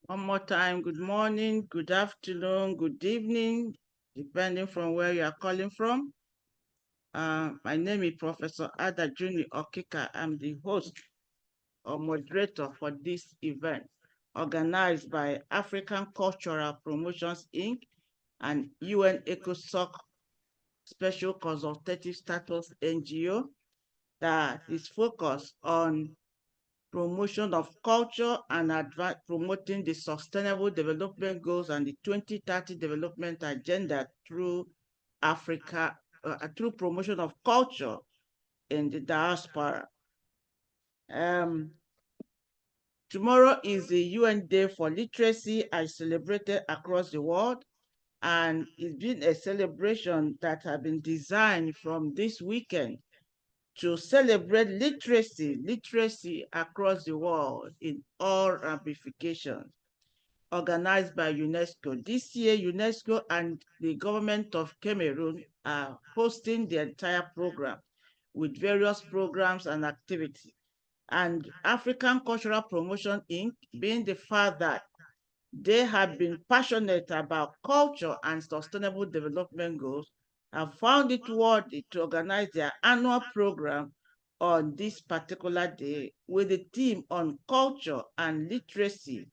One more time, good morning, good afternoon, good evening, depending from where you are calling from. My name is Professor JUNI Okika. I'm the host or moderator for this event, organized by African Cultural Promotions, Inc. and UN ECOSOC Special Consultative Status NGO that is focused on promotion of culture and promoting the sustainable development goals and the 2030 development agenda through Africa, through promotion of culture in the diaspora. Um, Tomorrow is the UN Day for Literacy as celebrated across the world, and it's been a celebration that has been designed from this weekend to celebrate literacy across the world in all ramifications, organized by UNESCO. This year, UNESCO and the government of Cameroon are hosting the entire program with various programs and activities. And African Cultural Promotion Inc., being the fact that they have been passionate about culture and sustainable development goals, have found it worthy to organize their annual program on this particular day with a theme on culture and literacy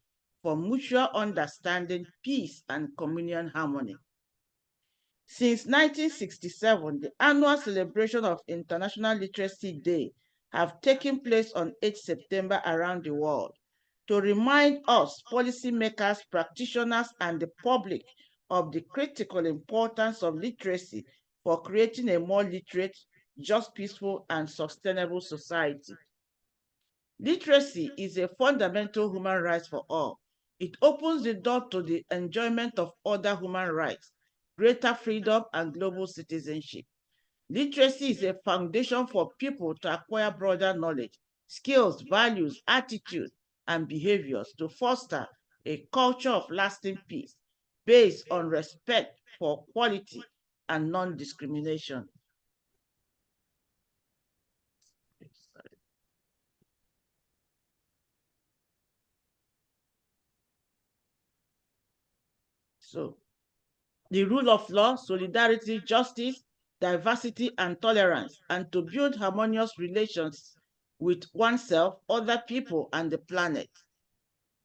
for mutual understanding, peace, and communal harmony. Since 1967, the annual celebration of International Literacy Day have taken place on 8 September around the world to remind us, policymakers, practitioners, and the public of the critical importance of literacy for creating a more literate, just, peaceful, and sustainable society. Literacy is a fundamental human right for all. It opens the door to the enjoyment of other human rights, greater freedom, and global citizenship. Literacy is a foundation for people to acquire broader knowledge, skills, values, attitudes, and behaviors to foster a culture of lasting peace based on respect for quality and non-discrimination. So, the rule of law, solidarity, justice, diversity, and tolerance, and to build harmonious relations with oneself, other people, and the planet.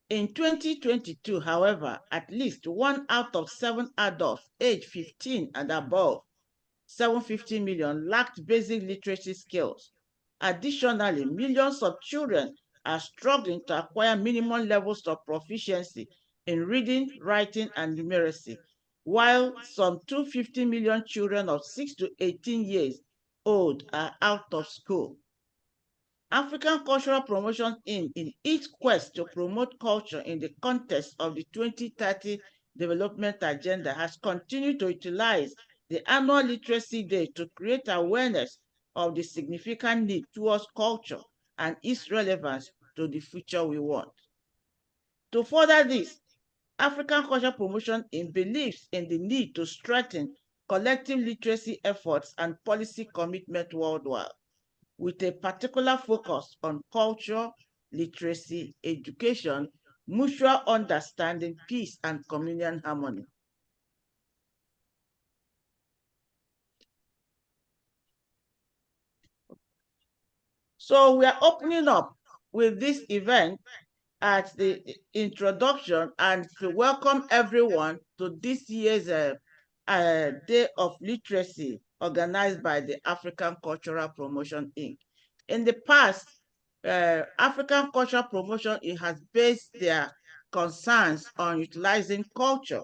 In 2022, however, at least 1 out of 7 adults aged 15 and above, 750 million, lacked basic literacy skills. Additionally, millions of children are struggling to acquire minimum levels of proficiency in reading, writing, and numeracy, while some 250 million children of 6 to 18 years old are out of school. African Cultural Promotion in its quest to promote culture in the context of the 2030 Development Agenda, has continued to utilize the annual Literacy Day to create awareness of the significant need towards culture and its relevance to the future we want. To further this, African Cultural Promotion believes in the need to strengthen collective literacy efforts and policy commitment worldwide, with a particular focus on culture, literacy, education, mutual understanding, peace, and communal harmony. So we are opening up with this event at the introduction and to welcome everyone to this year's Day of Literacy organized by the African Cultural Promotion Inc. In the past, African Cultural Promotion it has based their concerns on utilizing culture.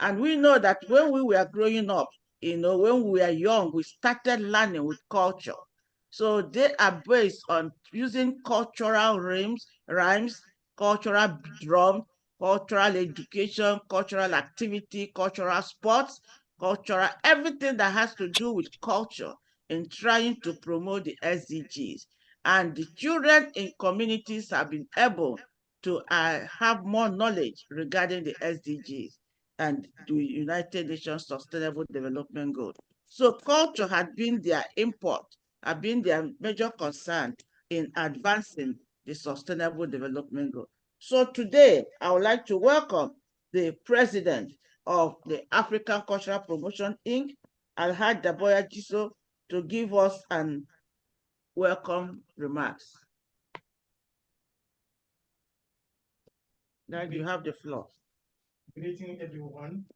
And we know that when we were growing up, when we were young, we started learning with culture. So they are based on using cultural rhymes, cultural drum, cultural education, cultural activity, cultural sports, cultural, everything that has to do with culture in trying to promote the SDGs. And the children in communities have been able to have more knowledge regarding the SDGs and the United Nations Sustainable Development Goals. So culture had been their import, had been their major concern in advancing the Sustainable Development Goal. So today, I would like to welcome the president of the African Cultural Promotion Inc., EL-Haji Daboya Djisso, to give us an welcome remarks. Now you have the floor. Greeting everyone.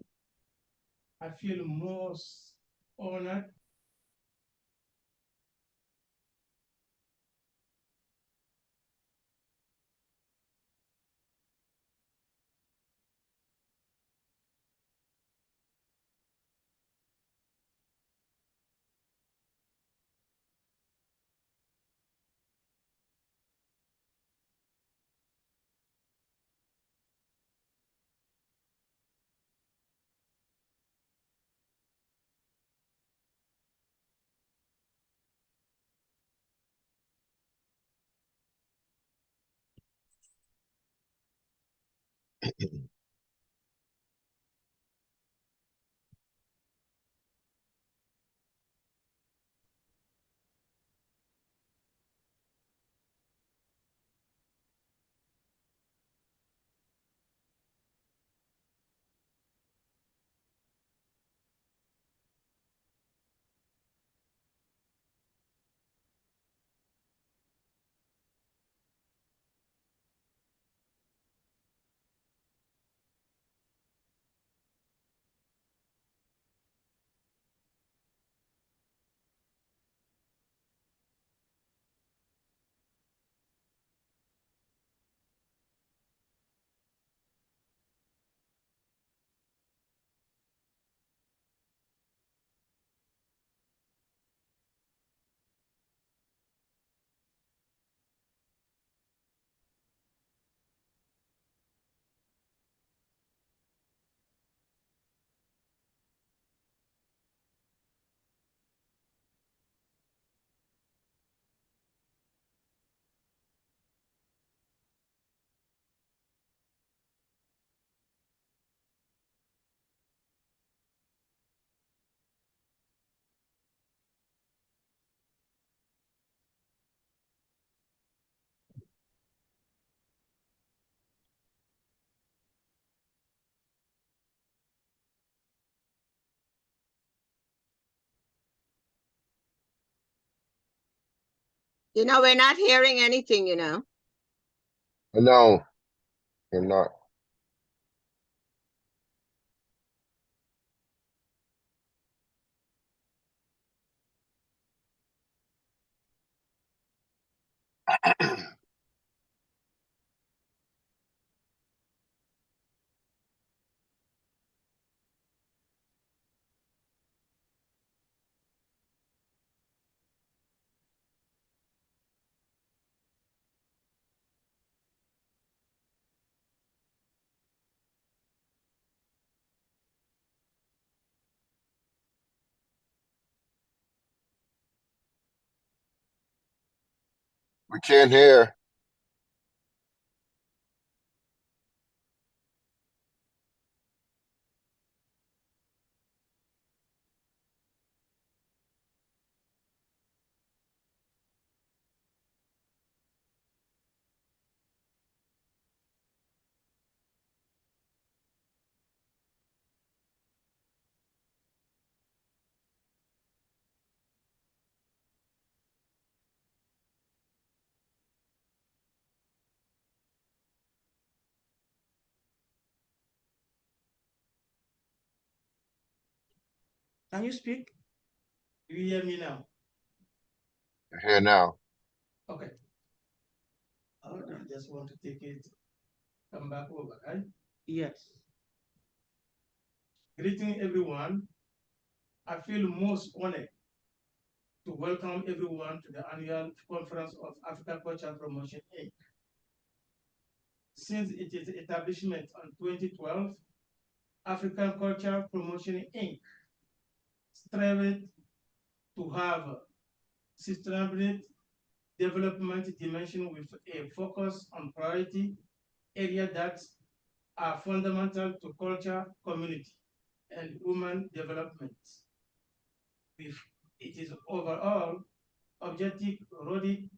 I feel most honored we're not hearing anything, No, you're not. We can't hear. Can you speak? Do you hear me now? You're here now. Okay. I just want to take it, come back over, right? Yes. Greeting everyone. I feel most honored to welcome everyone to the annual conference of African Cultural Promotion Inc. Since its establishment in 2012, African Cultural Promotion Inc. strived to have sustainable development dimension with a focus on priority areas that are fundamental to culture, community, and human development. With it is overall objective rooted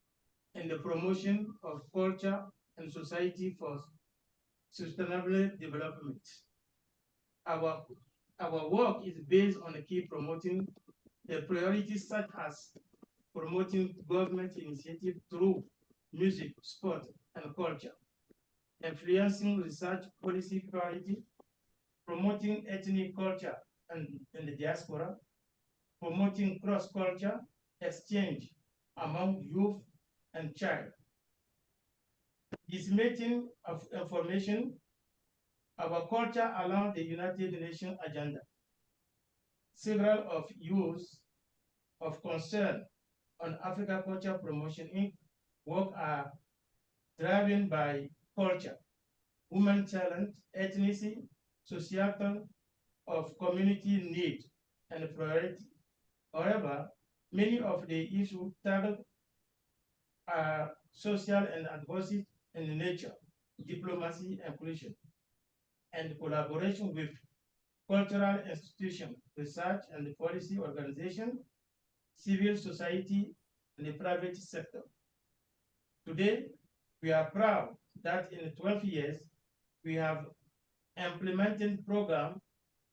in the promotion of culture and society for sustainable development. Our work is based on key promoting the priorities such as promoting government initiative through music, sport, and culture, influencing research policy priority, promoting ethnic culture and in the diaspora, promoting cross-culture exchange among youth and child, disseminating of information, our culture along the United Nations agenda. Several of use of concern on Africa Culture Promotion Inc. work are driven by culture, human talent, ethnicity, societal of community need and priority. However, many of the issues tackled are social and advocacy in nature, diplomacy, inclusion, and collaboration with cultural institutions, research and policy organization, civil society, and the private sector. Today, we are proud that in 12 years, we have implemented program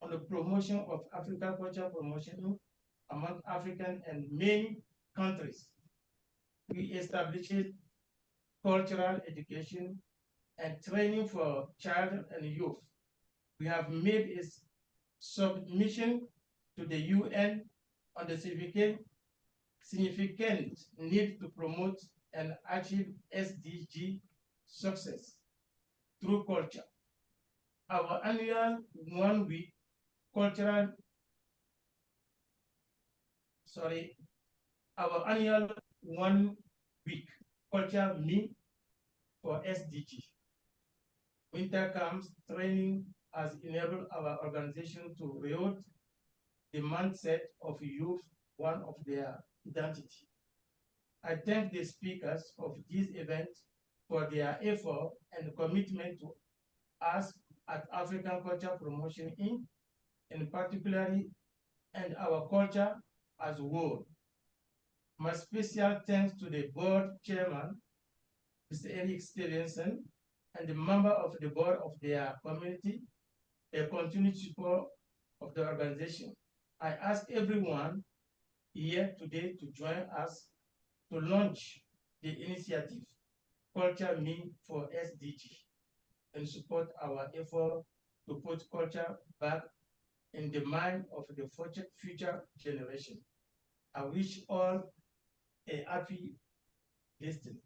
on the promotion of African culture promotion among African and many countries. We established cultural education and training for child and youth. We have made a submission to the UN on the significant need to promote and achieve SDG success through culture. Our annual 1 week cultural, our annual 1 week culture meet for SDG. Winter camps training has enabled our organization to rebuild the mindset of youth, one of their identity. I thank the speakers of this event for their effort and commitment to us at African Culture Promotion Inc., in particular, and our culture as a whole. My special thanks to the board chairman, Mr. Eric Stevenson, and the member of the board of their community, their continued support of the organization. I ask everyone here today to join us to launch the initiative Culture Me for SDG and support our effort to put culture back in the mind of the future generation. I wish all a happy listening.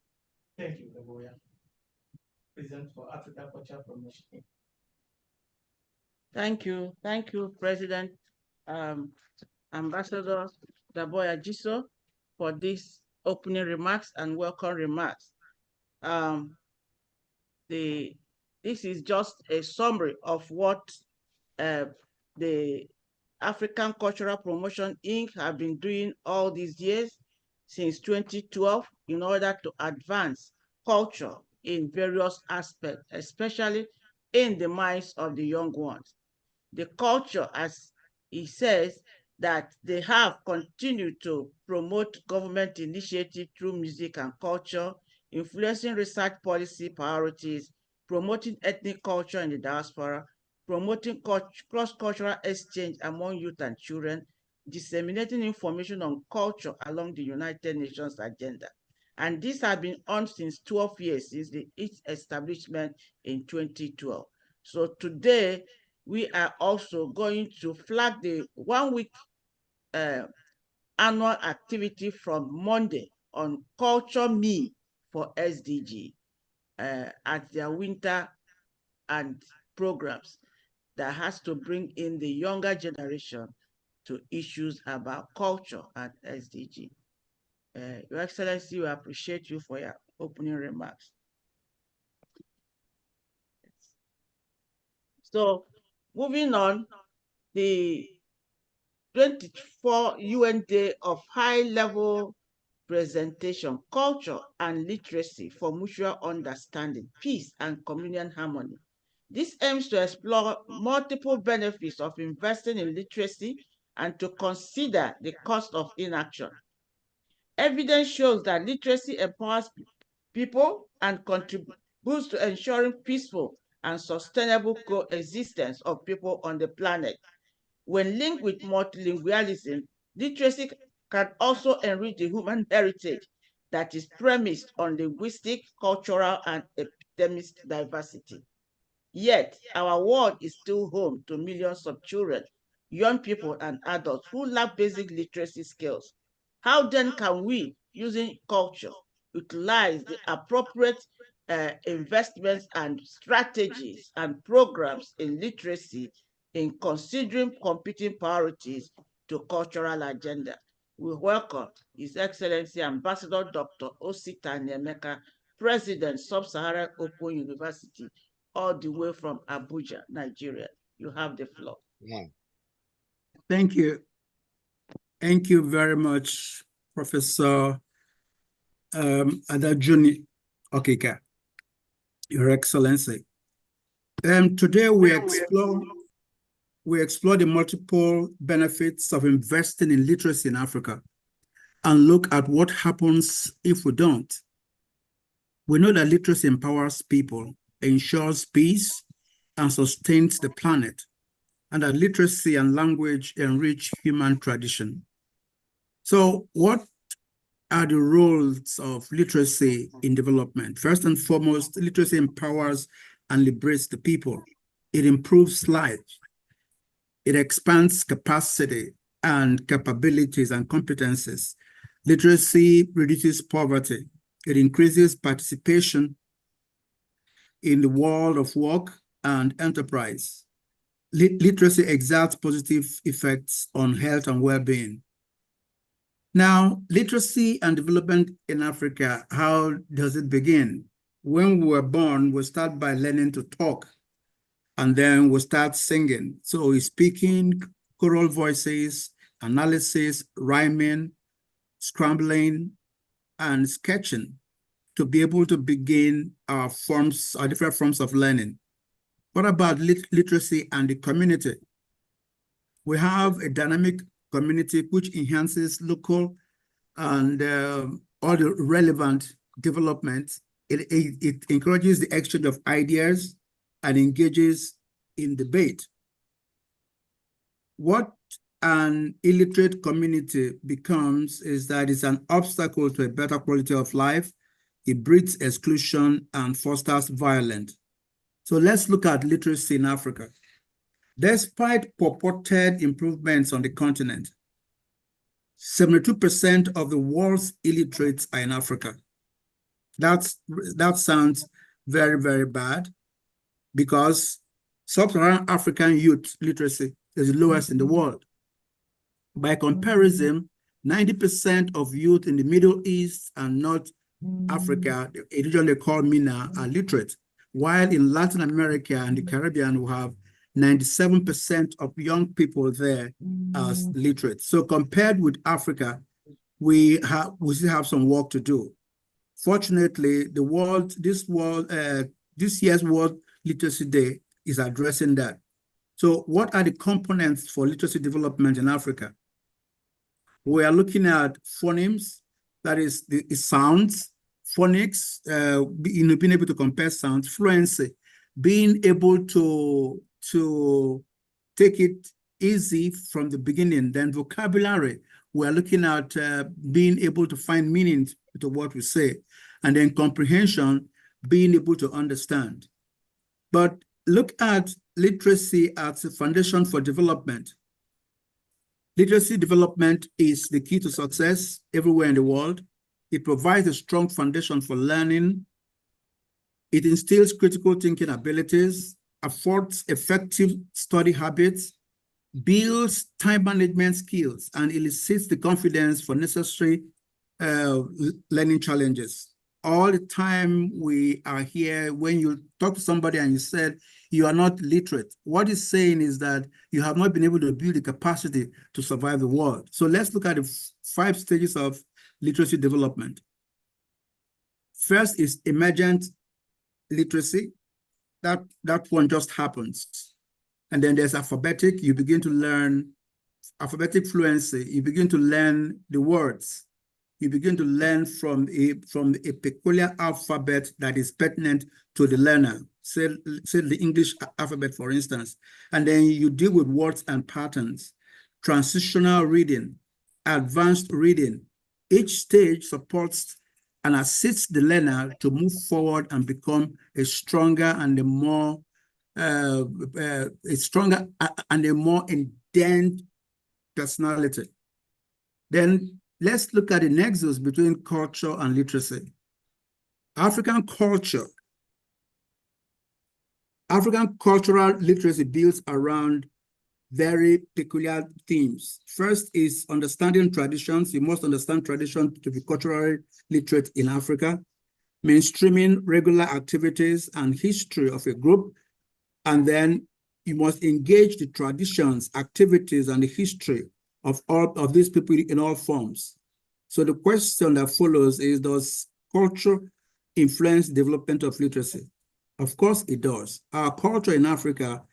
Thank you, Daboya, President for Africa Culture Promotion. Thank you, President Ambassador Daboya Djisso, for these opening remarks and welcome remarks. This is just a summary of what the African Cultural Promotion Inc. have been doing all these years since 2012 in order to advance culture in various aspects, especially in the minds of the young ones. The culture, as he says, that they have continued to promote government initiative through music and culture, influencing research policy priorities, promoting ethnic culture in the diaspora, promoting cross-cultural exchange among youth and children, disseminating information on culture along the United Nations agenda. And this has been on since 12 years, since its establishment in 2012. So today, we are also going to flag the 1 week annual activity from Monday on Culture Me for SDG at their winter and programs that has to bring in the younger generation to issues about culture and SDG. Your Excellency, we appreciate you for your opening remarks. So, moving on, the 24 UN Day of High-Level Presentation, Culture and Literacy for Mutual Understanding, Peace and Communal Harmony. This aims to explore multiple benefits of investing in literacy and to consider the cost of inaction. Evidence shows that literacy empowers people and contributes contributes to ensuring peaceful and sustainable coexistence of people on the planet. When linked with multilingualism, literacy can also enrich the human heritage that is premised on linguistic, cultural, and epistemic diversity. Yet, our world is still home to millions of children, young people, and adults who lack basic literacy skills. How then can we, using culture, utilize the appropriate investments and strategies and programs in literacy in considering competing priorities to cultural agenda? We welcome His Excellency Ambassador Dr. Osita Aniemeka, President, Sub Saharan Open University, all the way from Abuja, Nigeria. You have the floor. Thank you. Thank you very much, Professor JUNI Okika, Your Excellency. Today we explore the multiple benefits of investing in literacy in Africa and look at what happens if we don't. We know that literacy empowers people, ensures peace, and sustains the planet, and that literacy and language enrich human tradition. So what are the roles of literacy in development? First and foremost, literacy empowers and liberates the people. It improves lives. It expands capacity and capabilities and competences. Literacy reduces poverty. It increases participation in the world of work and enterprise. Literacy exerts positive effects on health and well-being. Now, literacy and development in Africa, how does it begin? When we were born, we start by learning to talk, and then we start singing. So speaking, choral voices, analysis, rhyming, scrambling, and sketching to be able to begin our different forms of learning. What about literacy and the community? We have a dynamic community which enhances local and all the relevant development. It encourages the exchange of ideas and engages in debate. What an illiterate community becomes is that it's an obstacle to a better quality of life. It breeds exclusion and fosters violence. So let's look at literacy in Africa. Despite purported improvements on the continent, 72% of the world's illiterates are in Africa. That sounds very, very bad because Sub-Saharan African youth literacy is the lowest in the world. By comparison, 90% of youth in the Middle East and North Africa, a region they call MENA, are literate, while in Latin America and the Caribbean, we have 97% of young people there as literate. So compared with Africa, we still have some work to do. Fortunately, this year's World Literacy Day is addressing that. So what are the components for literacy development in Africa? We are looking at phonemes, that is the sounds, phonics, being able to compare sounds, fluency, being able to take it easy from the beginning. Then vocabulary, we're looking at being able to find meaning to what we say. And then comprehension, being able to understand. But look at literacy as a foundation for development. Literacy development is the key to success everywhere in the world. It provides a strong foundation for learning. It instills critical thinking abilities, affords effective study habits, builds time management skills, and elicits the confidence for necessary learning challenges. All the time we are here, when you talk to somebody and you said you are not literate, what it's saying is that you have not been able to build the capacity to survive the world. So let's look at the 5 stages of literacy development. First is emergent literacy. That one just happens. And then there's alphabetic. You begin to learn alphabetic fluency. You begin to learn the words. you begin to learn from a peculiar alphabet that is pertinent to the learner. Say the English alphabet, for instance, and then you deal with words and patterns, transitional reading, advanced reading. Each stage supports and assists the learner to move forward and become a stronger and a more indent personality. Then let's look at the nexus between culture and literacy. African cultural literacy builds around very peculiar themes. First is understanding traditions. You must understand tradition to be culturally literate in Africa. Mainstreaming regular activities and history of a group. And then you must engage the traditions, activities, and the history of all of these people in all forms. So the question that follows is, does culture influence development of literacy? Of course it does. Our culture in Africa,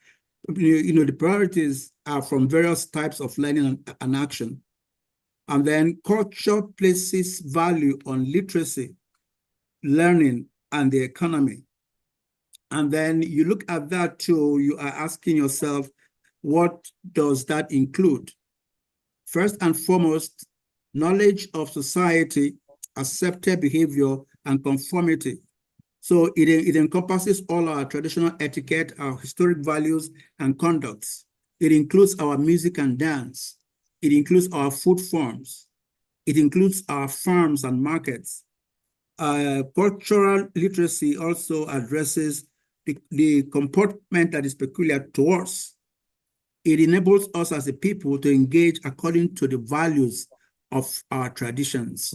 the priorities are from various types of learning and action. And then culture places value on literacy, learning, and the economy. And then you look at that too, you are asking yourself, what does that include? First and foremost, knowledge of society, accepted behavior, and conformity. So it encompasses all our traditional etiquette, our historic values and conducts. It includes our music and dance. It includes our food forms. It includes our farms and markets. Cultural literacy also addresses the comportment that is peculiar to us. It enables us as a people to engage according to the values of our traditions.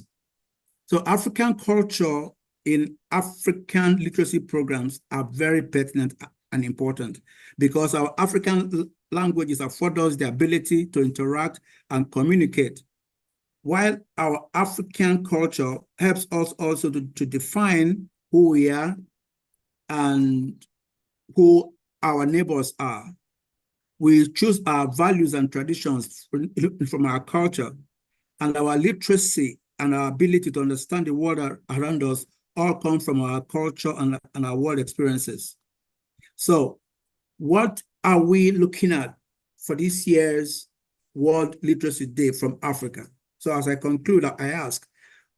So African culture in African literacy programs are very pertinent and important because our African languages afford us the ability to interact and communicate, while our African culture helps us also to define who we are and who our neighbors are. We choose our values and traditions from our culture, and our literacy and our ability to understand the world around us all come from our culture and our world experiences. So what are we looking at for this year's World Literacy Day from Africa? So as I conclude, I ask,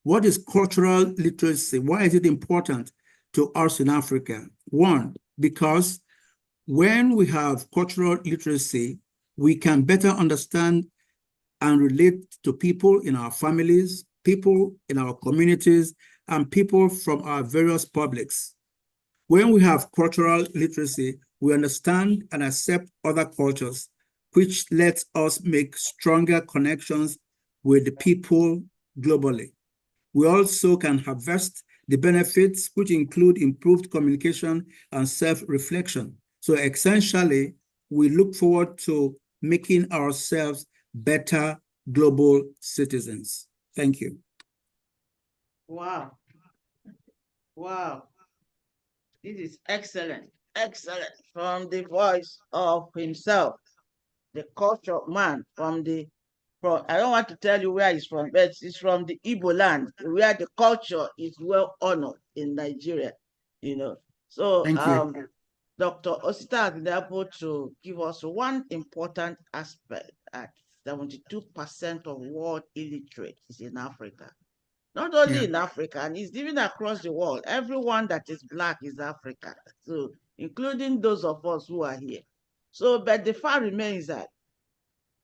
what is cultural literacy? Why is it important to us in Africa? One, because when we have cultural literacy, we can better understand and relate to people in our families, people in our communities, and people from our various publics. When we have cultural literacy, we understand and accept other cultures, which lets us make stronger connections with the people globally. We also can harvest the benefits, which include improved communication and self-reflection. So essentially, we look forward to making ourselves better global citizens. Thank you. Wow. Wow. This is excellent. Excellent. From the voice of himself, the culture man I don't want to tell you where he's from, but it's from the Igbo land, where the culture is well honored in Nigeria, So Thank you. Dr. Osita has been able to give us one important aspect that 72% of world illiterate is in Africa. Not only in Africa, and it's even across the world. Everyone that is Black is African, so including those of us who are here. So, but the fact remains that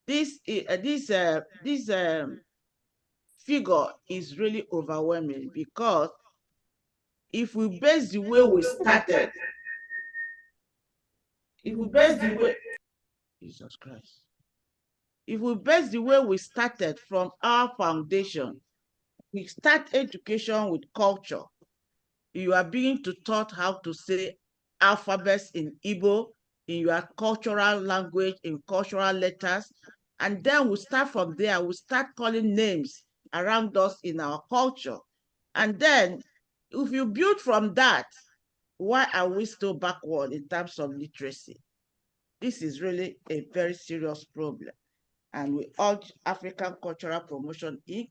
this figure is really overwhelming, because if we base the way we started, Jesus Christ, if we base the way we started from our foundation, we start education with culture. You are being taught how to say alphabets in Igbo, in your cultural language, in cultural letters. And then we start from there. We start calling names around us in our culture. And then if you build from that, why are we still backward in terms of literacy? This is really a very serious problem. And we urge African Cultural Promotion Inc.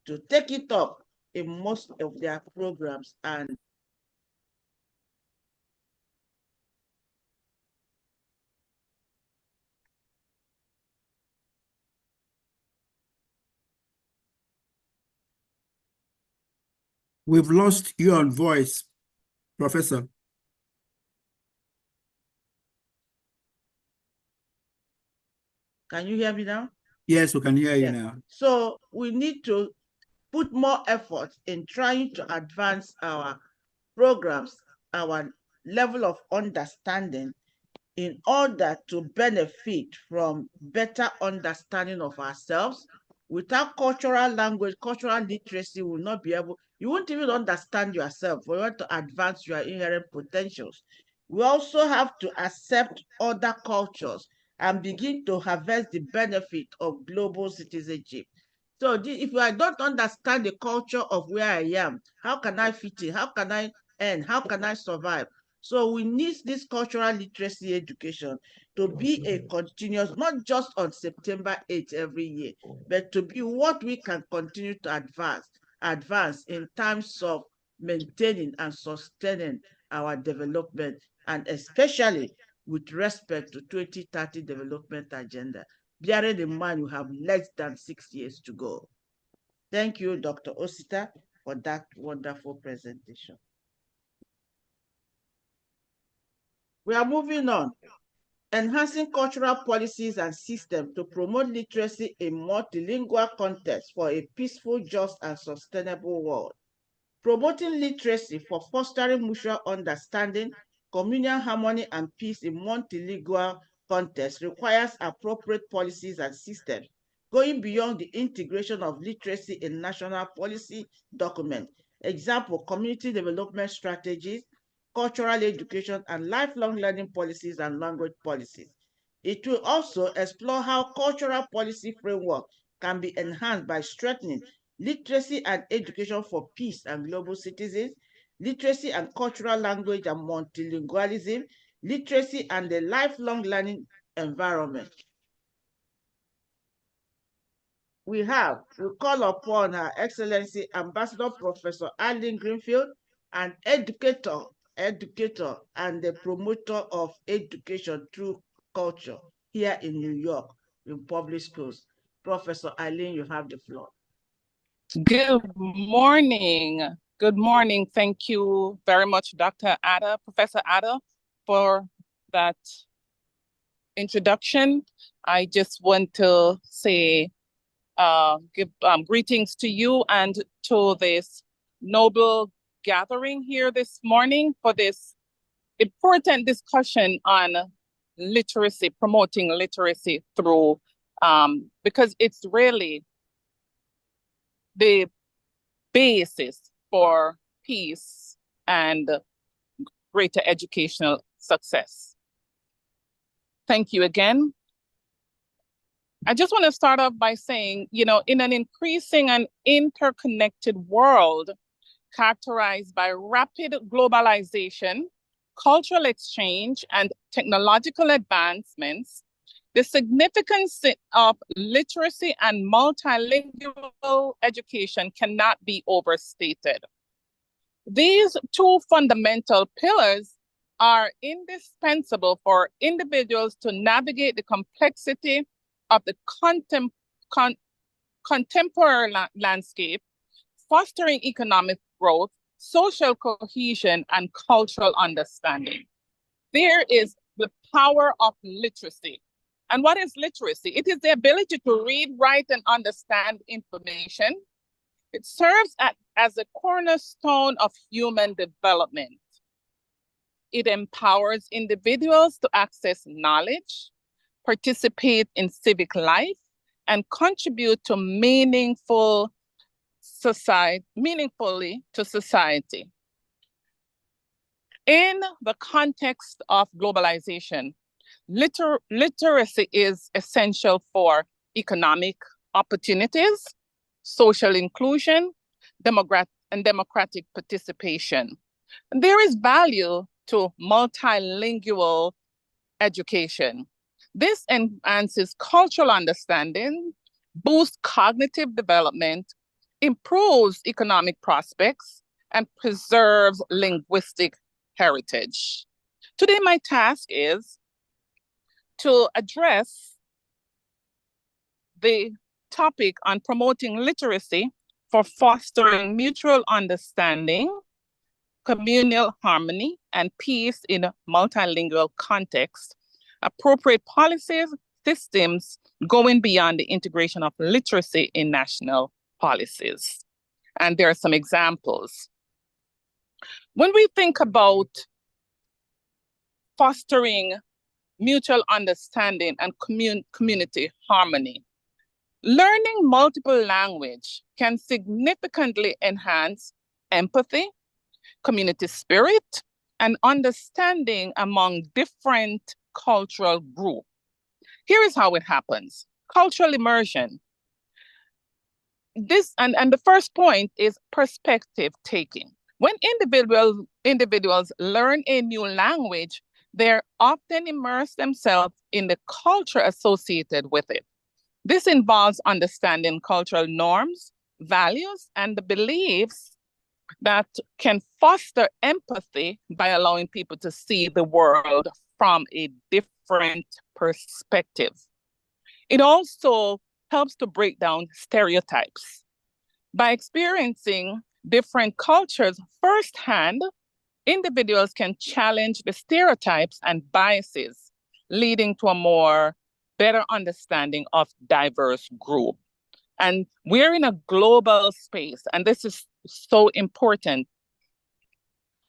to take it up in most of their programs. And we've lost you on voice, Professor. can you hear me now? Yes, we can hear you now. So we need to put more effort in trying to advance our programs, our level of understanding, in order to benefit from better understanding of ourselves. Without cultural language, cultural literacy, will not be able, you won't even understand yourself for you to advance your inherent potentials. We also have to accept other cultures and begin to harvest the benefit of global citizenship. So if I don't understand the culture of where I am, how can I fit in? How can I earn? How can I survive? So we need this cultural literacy education to be a continuous, not just on September 8th every year, but to be what we can continue to advance in terms of maintaining and sustaining our development, and especially with respect to 2030 development agenda, bearing in mind you have less than 6 years to go. Thank you, Dr. Osita, for that wonderful presentation. We are moving on. Enhancing cultural policies and systems to promote literacy in multilingual context for a peaceful, just, and sustainable world. Promoting literacy for fostering mutual understanding, communal harmony, and peace in multilingual context requires appropriate policies and systems, going beyond the integration of literacy in national policy documents. Example, community development strategies, cultural education, and lifelong learning policies and language policies. It will also explore how cultural policy framework can be enhanced by strengthening literacy and education for peace and global citizens, literacy and cultural language and multilingualism, literacy and the lifelong learning environment. We call upon Her Excellency Ambassador Professor Arlene Greenfield, an educator and the promoter of education through culture here in New York in public schools. Professor Arlene, you have the floor. Good morning. Good morning. Thank you very much, Dr. Ada, Professor Ada, for that introduction. I just want to say, give greetings to you and to this noble gathering here this morning for this important discussion on literacy, promoting literacy through, because it's really the basis for peace and greater educational success. Thank you again. I just want to start off by saying, in an increasing and interconnected world characterized by rapid globalization, cultural exchange, and technological advancements, the significance of literacy and multilingual education cannot be overstated. These two fundamental pillars are indispensable for individuals to navigate the complexity of the contemporary landscape, fostering economic growth, social cohesion, and cultural understanding. There is the power of literacy. And what is literacy? It is the ability to read, write, and understand information. It serves as a cornerstone of human development. It empowers individuals to access knowledge, participate in civic life, and contribute to meaningfully to society. In the context of globalization, literacy is essential for economic opportunities, social inclusion, and democratic participation. And there is value to multilingual education. This enhances cultural understanding, boosts cognitive development, improves economic prospects, and preserves linguistic heritage. Today, my task is to address the topic on promoting literacy for fostering mutual understanding, communal harmony, and peace in a multilingual context, appropriate policies, systems going beyond the integration of literacy in national policies. And there are some examples. When we think about fostering mutual understanding and community harmony, learning multiple language can significantly enhance empathy, community spirit, and understanding among different cultural groups. Here is how it happens. Cultural immersion. This and the first point is perspective taking. When individuals learn a new language, they often immerse themselves in the culture associated with it. This involves understanding cultural norms, values, and the beliefs that can foster empathy by allowing people to see the world from a different perspective. It also helps to break down stereotypes. By experiencing different cultures firsthand, individuals can challenge the stereotypes and biases, leading to a more better understanding of diverse group. And we're in a global space, and this is so important.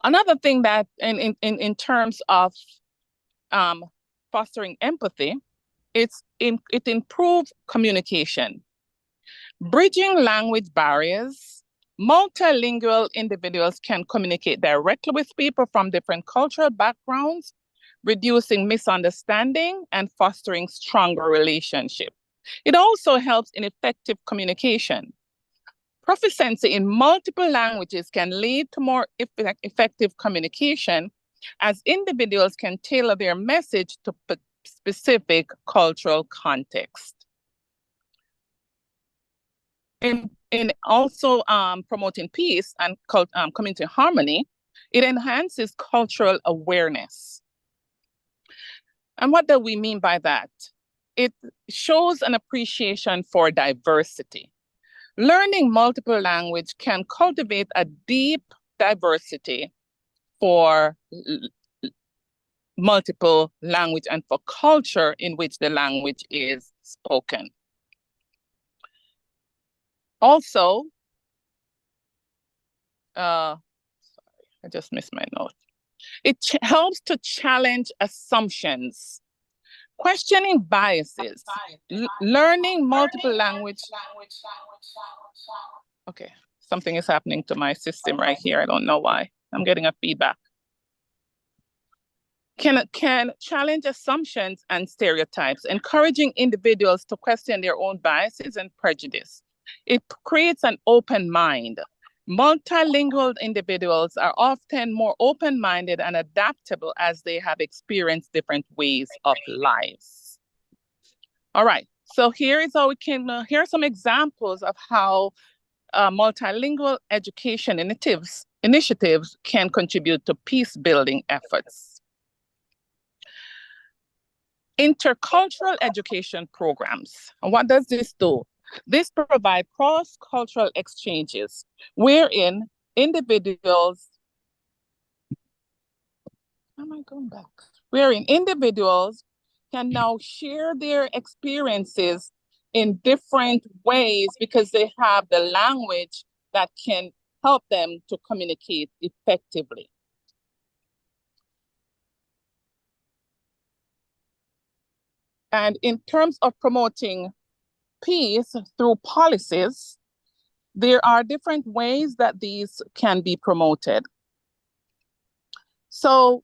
Another thing that in terms of fostering empathy, it improves communication. Bridging language barriers, multilingual individuals can communicate directly with people from different cultural backgrounds, reducing misunderstanding and fostering stronger relationships. It also helps in effective communication. Proficiency in multiple languages can lead to more effective communication, as individuals can tailor their message to specific cultural context. In also promoting peace and community harmony, it enhances cultural awareness. And what do we mean by that? It shows an appreciation for diversity. Learning multiple language can cultivate a deep diversity for multiple language and for culture in which the language is spoken. Also, sorry, I just missed my note. It helps to challenge assumptions, questioning biases, learning multiple language. Okay, something is happening to my system right here. I don't know why. I'm getting a feedback. Can challenge assumptions and stereotypes, encouraging individuals to question their own biases and prejudice. It creates an open mind. Multilingual individuals are often more open-minded and adaptable as they have experienced different ways of life. All right, so here is how we can, here are some examples of how multilingual education initiatives can contribute to peace-building efforts. Intercultural education programs. And what does this do? This provides cross-cultural exchanges wherein individuals, wherein individuals can now share their experiences in different ways because they have the language that can help them to communicate effectively. And in terms of promoting peace through policies, there are different ways that these can be promoted. So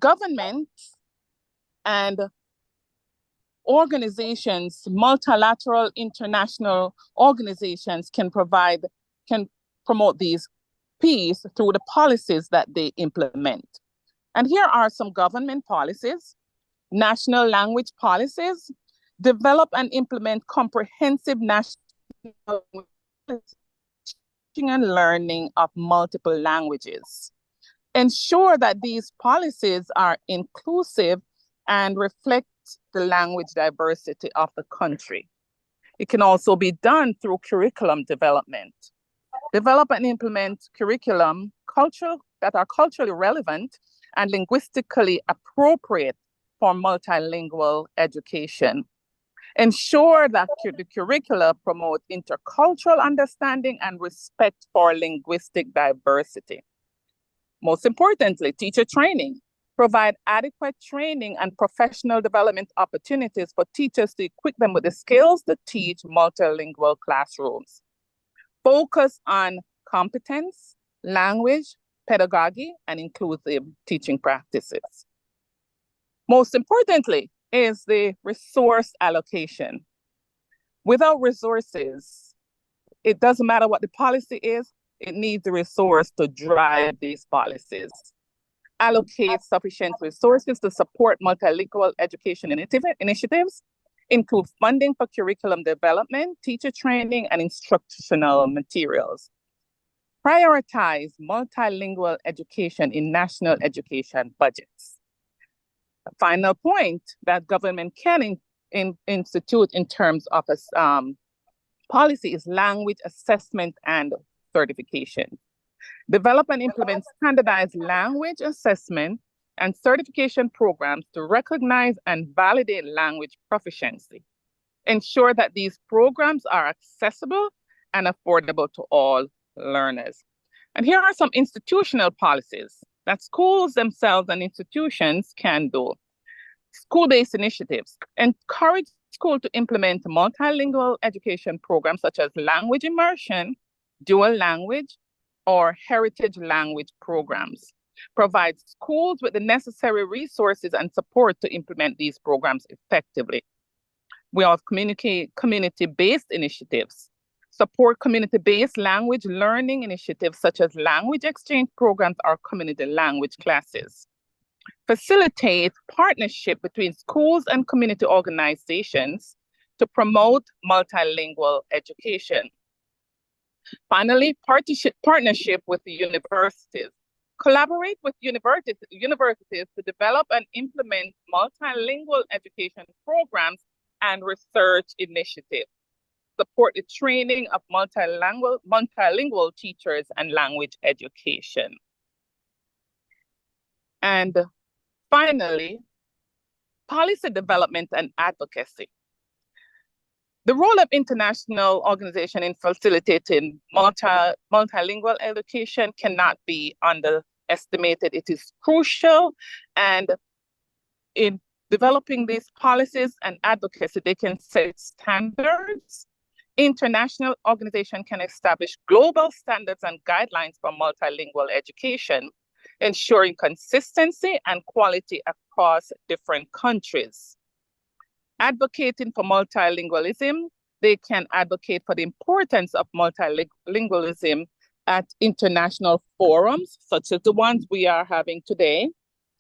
governments and organizations, multilateral international organizations can promote these peace through the policies that they implement. And here are some government policies. National language policies. Develop and implement comprehensive national language policies and learning of multiple languages. Ensure that these policies are inclusive and reflect the language diversity of the country. It can also be done through curriculum development. Develop and implement curriculum that are culturally relevant and linguistically appropriate for multilingual education. Ensure that the curricula promote intercultural understanding and respect for linguistic diversity. Most importantly, teacher training. Provide adequate training and professional development opportunities for teachers to equip them with the skills to teach multilingual classrooms. Focus on competence, language, pedagogy, and inclusive teaching practices. Most importantly is the resource allocation. Without resources, it doesn't matter what the policy is, it needs the resource to drive these policies. Allocate sufficient resources to support multilingual education initiatives, include funding for curriculum development, teacher training, and instructional materials. Prioritize multilingual education in national education budgets. A final point that government can institute in terms of policy is language assessment and certification. Develop and implement standardized language assessment and certification programs to recognize and validate language proficiency. Ensure that these programs are accessible and affordable to all learners. And here are some institutional policies that schools themselves and institutions can do. School-based initiatives. Encourage schools to implement multilingual education programs such as language immersion, dual language, or heritage language programs. Provide schools with the necessary resources and support to implement these programs effectively. We have community-based initiatives. Support community-based language learning initiatives such as language exchange programs or community language classes. Facilitate partnership between schools and community organizations to promote multilingual education. Finally, partnership with the universities. Collaborate with universities to develop and implement multilingual education programs and research initiatives. Support the training of multilingual teachers and language education. And finally, policy development and advocacy. The role of international organization in facilitating multilingual education cannot be underestimated. It is crucial, and in developing these policies and advocacy, they can set standards. International organization can establish global standards and guidelines for multilingual education, ensuring consistency and quality across different countries. Advocating for multilingualism, they can advocate for the importance of multilingualism at international forums, such as the ones we are having today,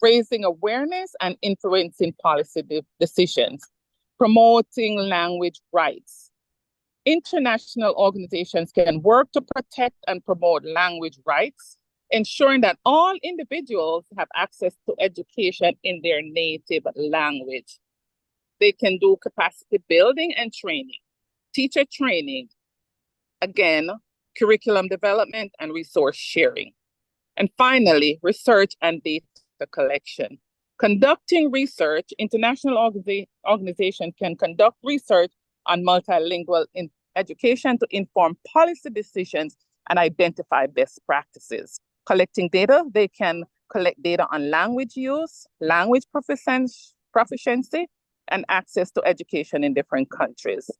raising awareness and influencing policy decisions, promoting language rights. International organizations can work to protect and promote language rights, ensuring that all individuals have access to education in their native language. They can do capacity building and training, teacher training, again, curriculum development and resource sharing. And finally, research and data collection. Conducting research, international organization can conduct research on multilingual education to inform policy decisions and identify best practices. Collecting data, they can collect data on language use, language proficiency, and access to education in different countries.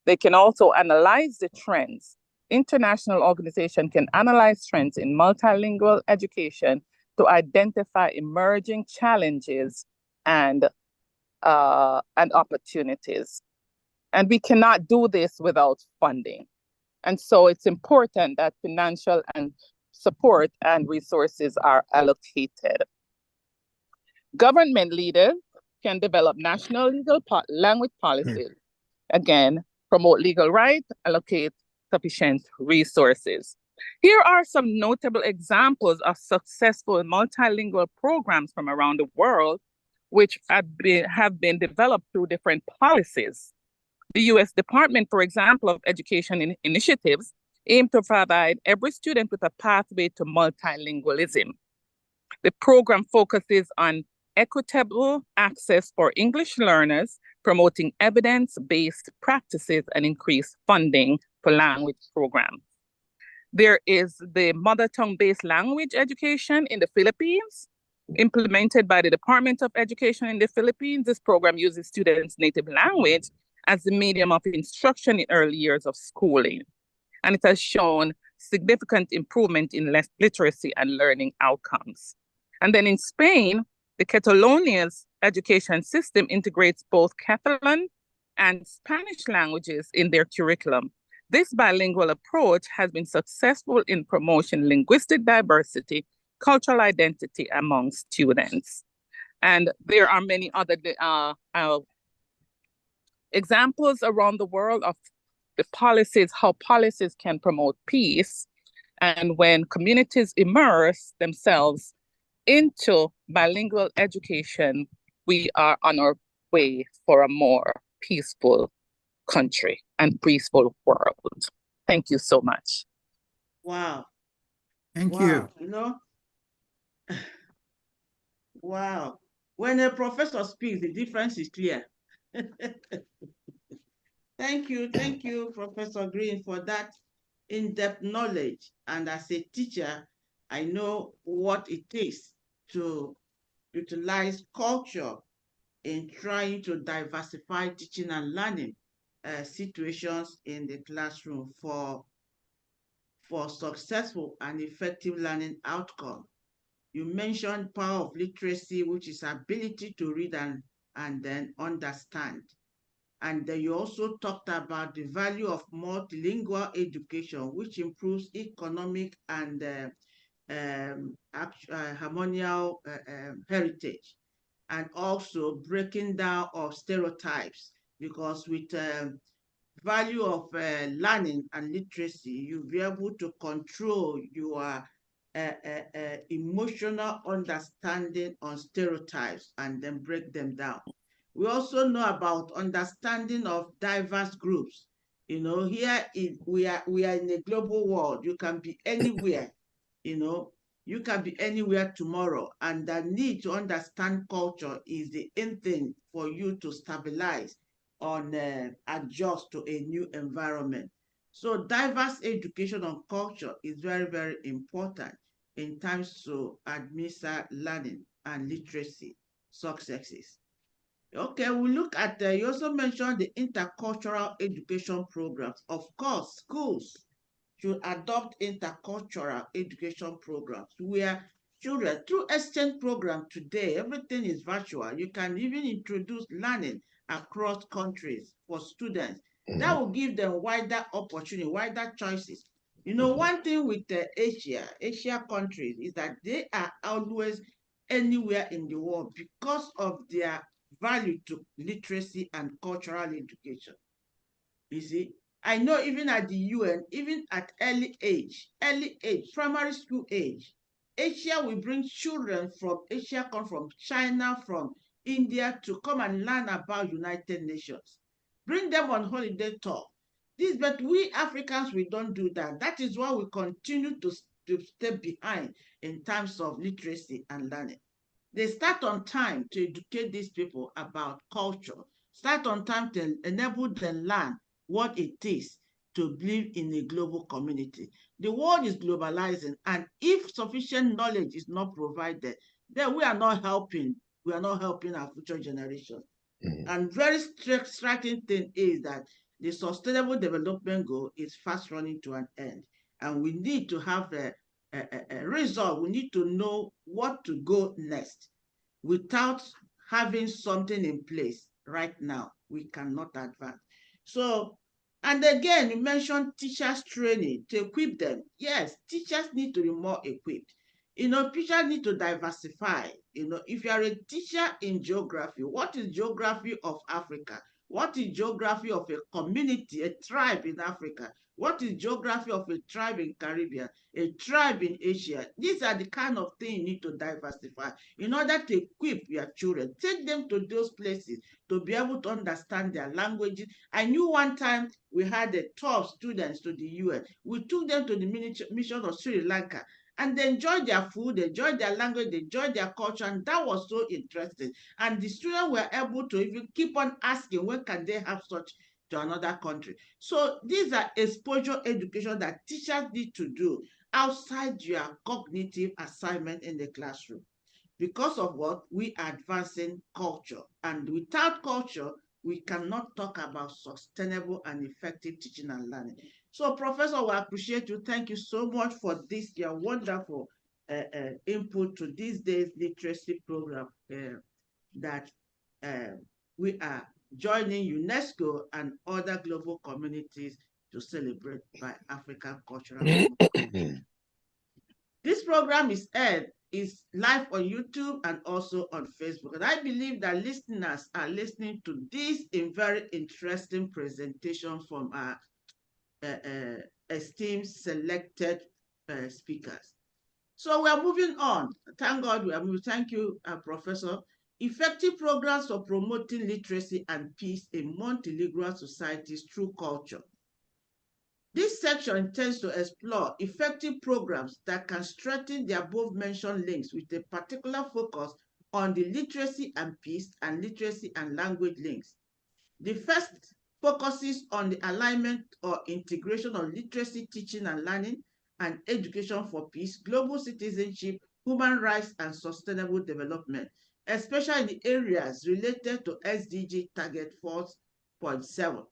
They can also analyze the trends. International organizations can analyze trends in multilingual education to identify emerging challenges and opportunities. And we cannot do this without funding. And so it's important that financial and support and resources are allocated. Government leaders can develop national language policies. Again, promote legal rights, allocate sufficient resources. Here are some notable examples of successful multilingual programs from around the world, which have been developed through different policies. The U.S. Department, for example, of Education initiatives aim to provide every student with a pathway to multilingualism. The program focuses on equitable access for English learners, promoting evidence-based practices and increased funding for language programs. There is the mother tongue-based language education in the Philippines, implemented by the Department of Education in the Philippines. This program uses students' native language as the medium of instruction in early years of schooling. And it has shown significant improvement in literacy and learning outcomes. And then in Spain, the Catalonia's education system integrates both Catalan and Spanish languages in their curriculum. This bilingual approach has been successful in promoting linguistic diversity, cultural identity among students. And there are many other examples around the world of the policies, how policies can promote peace. And when communities immerse themselves into bilingual education, we are on our way for a more peaceful country and peaceful world. Thank you so much. Wow. Thank you. You know, wow. When a professor speaks, the difference is clear. Thank you, Professor Green, for that in-depth knowledge. And as a teacher, I know what it takes to utilize culture in trying to diversify teaching and learning situations in the classroom for successful and effective learning outcome. You mentioned power of literacy, which is ability to read and then understand. And then you also talked about the value of multilingual education, which improves economic and harmonial heritage, and also breaking down of stereotypes, because with value of learning and literacy, you'll be able to control your emotional understanding on stereotypes and then break them down. We also know about understanding of diverse groups. You know, here we are in a global world. You can be anywhere, you know, you can be anywhere tomorrow, and the need to understand culture is the end thing for you to stabilize on adjust to a new environment. So diverse education on culture is very, very important in terms to administer learning and literacy successes. Okay, we look at, you also mentioned the intercultural education programs. Of course, schools should adopt intercultural education programs where children, through exchange program today, everything is virtual. You can even introduce learning across countries for students. That will give them wider opportunity, wider choices. You know, one thing with Asia countries is that they are always anywhere in the world because of their value to literacy and cultural education. You see, I know even at the UN, even at early age, primary school age, Asia will bring children from Asia, come from China, from India, to come and learn about United Nations. Bring them on holiday tour. But we Africans, we don't do that. That is why we continue to stay behind in terms of literacy and learning. They start on time to educate these people about culture, start on time to enable them learn what it is to live in a global community. The world is globalizing, and if sufficient knowledge is not provided, then we are not helping our future generation. And very striking thing is that the sustainable development goal is fast running to an end, and we need to have a result. We need to know what to go next. Without having something in place right now, we cannot advance. So, and again, you mentioned teachers training to equip them. Yes, teachers need to be more equipped. You know, teachers need to diversify. You know, if you are a teacher in geography, what is geography of Africa? What is geography of a community, a tribe in Africa? What is geography of a tribe in Caribbean, a tribe in Asia? These are the kind of things you need to diversify in order to equip your children. Take them to those places to be able to understand their languages. I knew one time we had a tour of students to the UN. We took them to the mission of Sri Lanka, and they enjoyed their food, they enjoyed their language, they enjoyed their culture, and that was so interesting. And the students were able to even keep on asking, when can they have such to another country? So these are exposure education that teachers need to do outside your cognitive assignment in the classroom. Because of what? We are advancing culture. And without culture, we cannot talk about sustainable and effective teaching and learning. So, Professor, we appreciate you. Thank you so much for this, your wonderful input to this day's literacy program that we are joining UNESCO and other global communities to celebrate by African cultural community. This program is live on YouTube and also on Facebook. And I believe that listeners are listening to this in very interesting presentation from our esteemed selected speakers. So we are moving on. Thank God we are moving. Thank you, Professor. Effective programs for promoting literacy and peace in multilingual societies through culture. This section intends to explore effective programs that can strengthen the above-mentioned links with a particular focus on the literacy and peace and literacy and language links. The first focuses on the alignment or integration of literacy teaching and learning and education for peace, global citizenship, human rights, and sustainable development, especially in the areas related to SDG Target 4.7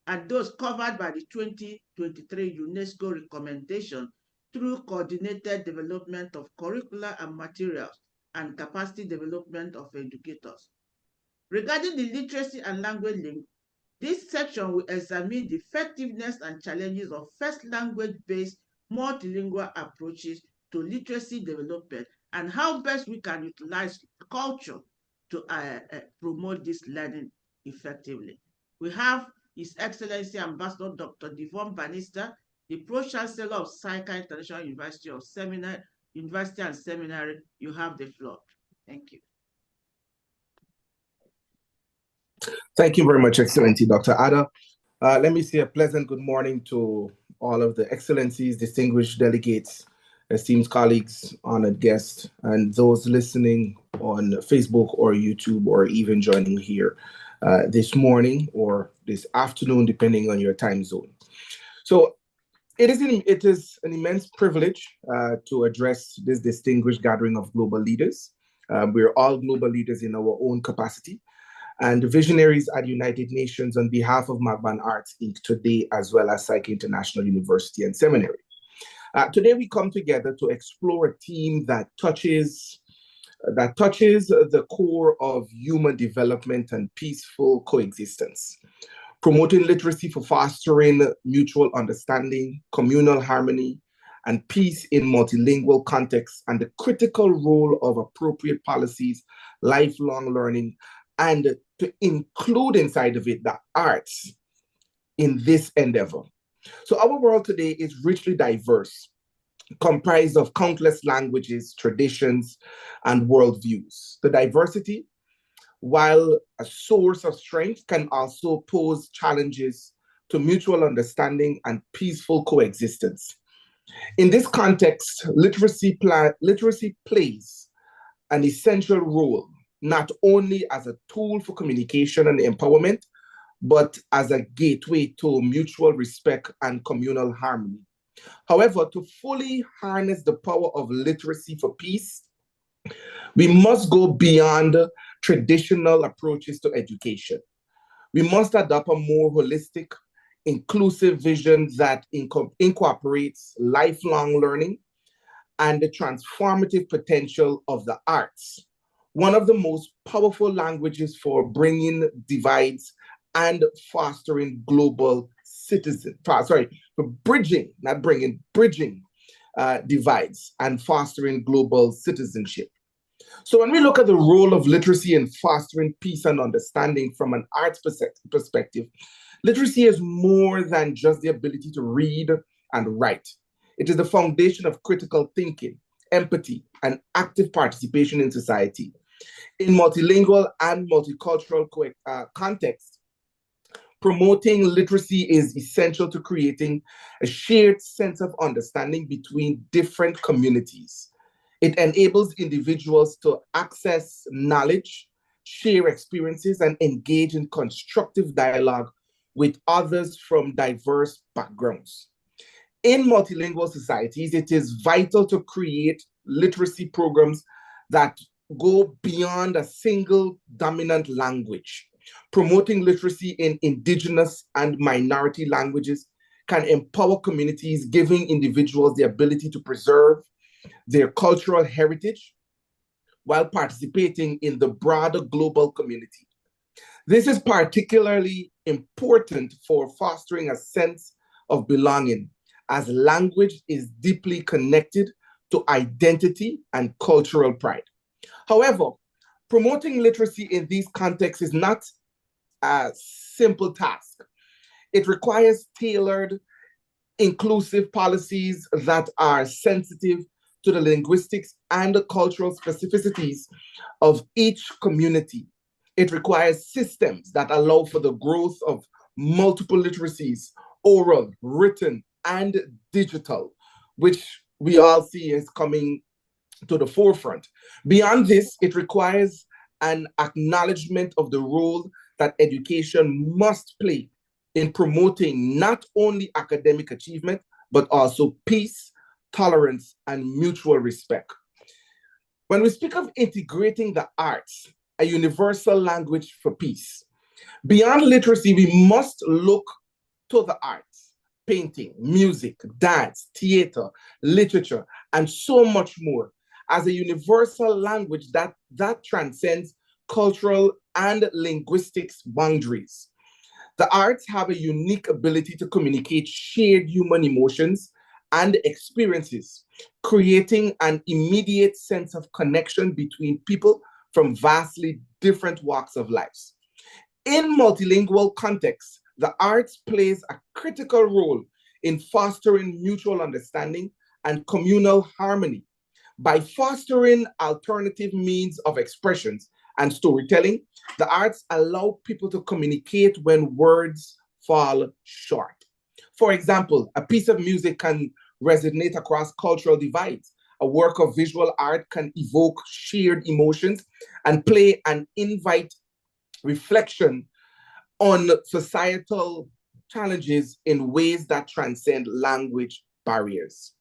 and those covered by the 2023 UNESCO recommendation through coordinated development of curricula and materials and capacity development of educators. Regarding the literacy and language link, this section will examine the effectiveness and challenges of first language-based multilingual approaches to literacy development and how best we can utilize culture to promote this learning effectively. We have His Excellency Ambassador Dr. Devon Bannister, the Pro-Chancellor of SAICA International University and Seminary. You have the floor. Thank you. Thank you very much, Excellency Dr. Ada. Let me say a pleasant good morning to all of the Excellencies, distinguished delegates, esteemed colleagues, honored guests, and those listening on Facebook or YouTube or even joining here this morning or this afternoon, depending on your time zone. So it is an immense privilege to address this distinguished gathering of global leaders. We're all global leaders in our own capacity, and visionaries at United Nations on behalf of Magban Arts Inc. today, as well as SAICA International University and Seminary. Today we come together to explore a theme that touches the core of human development and peaceful coexistence, promoting literacy for fostering mutual understanding, communal harmony, and peace in multilingual contexts, and the critical role of appropriate policies, lifelong learning, and to include inside of it the arts in this endeavor. So our world today is richly diverse, comprised of countless languages, traditions, and worldviews. The diversity, while a source of strength, can also pose challenges to mutual understanding and peaceful coexistence. In this context, literacy plays an essential role, not only as a tool for communication and empowerment, but as a gateway to mutual respect and communal harmony. However, to fully harness the power of literacy for peace, we must go beyond traditional approaches to education. We must adopt a more holistic, inclusive vision that incorporates lifelong learning and the transformative potential of the arts, one of the most powerful languages for bringing divides and fostering global bridging divides and fostering global citizenship. So when we look at the role of literacy in fostering peace and understanding from an arts perspective, literacy is more than just the ability to read and write. It is the foundation of critical thinking, empathy, and active participation in society. In multilingual and multicultural contexts, promoting literacy is essential to creating a shared sense of understanding between different communities. It enables individuals to access knowledge, share experiences, and engage in constructive dialogue with others from diverse backgrounds. In multilingual societies, it is vital to create literacy programs that go beyond a single dominant language. Promoting literacy in indigenous and minority languages can empower communities, giving individuals the ability to preserve their cultural heritage while participating in the broader global community. This is particularly important for fostering a sense of belonging, as language is deeply connected to identity and cultural pride. However, promoting literacy in these contexts is not a simple task. It requires tailored, inclusive policies that are sensitive to the linguistics and the cultural specificities of each community. It requires systems that allow for the growth of multiple literacies, oral, written, and digital, which we all see is coming to the forefront. Beyond this, it requires an acknowledgement of the role that education must play in promoting not only academic achievement, but also peace, tolerance, and mutual respect. When we speak of integrating the arts, a universal language for peace, beyond literacy, we must look to the arts, painting, music, dance, theater, literature, and so much more as a universal language that transcends cultural and linguistics boundaries. The arts have a unique ability to communicate shared human emotions and experiences, creating an immediate sense of connection between people from vastly different walks of life. In multilingual contexts, the arts plays a critical role in fostering mutual understanding and communal harmony. By fostering alternative means of expressions and storytelling, the arts allow people to communicate when words fall short. For example, a piece of music can resonate across cultural divides. A work of visual art can evoke shared emotions and play and invite reflection on societal challenges in ways that transcend language barriers.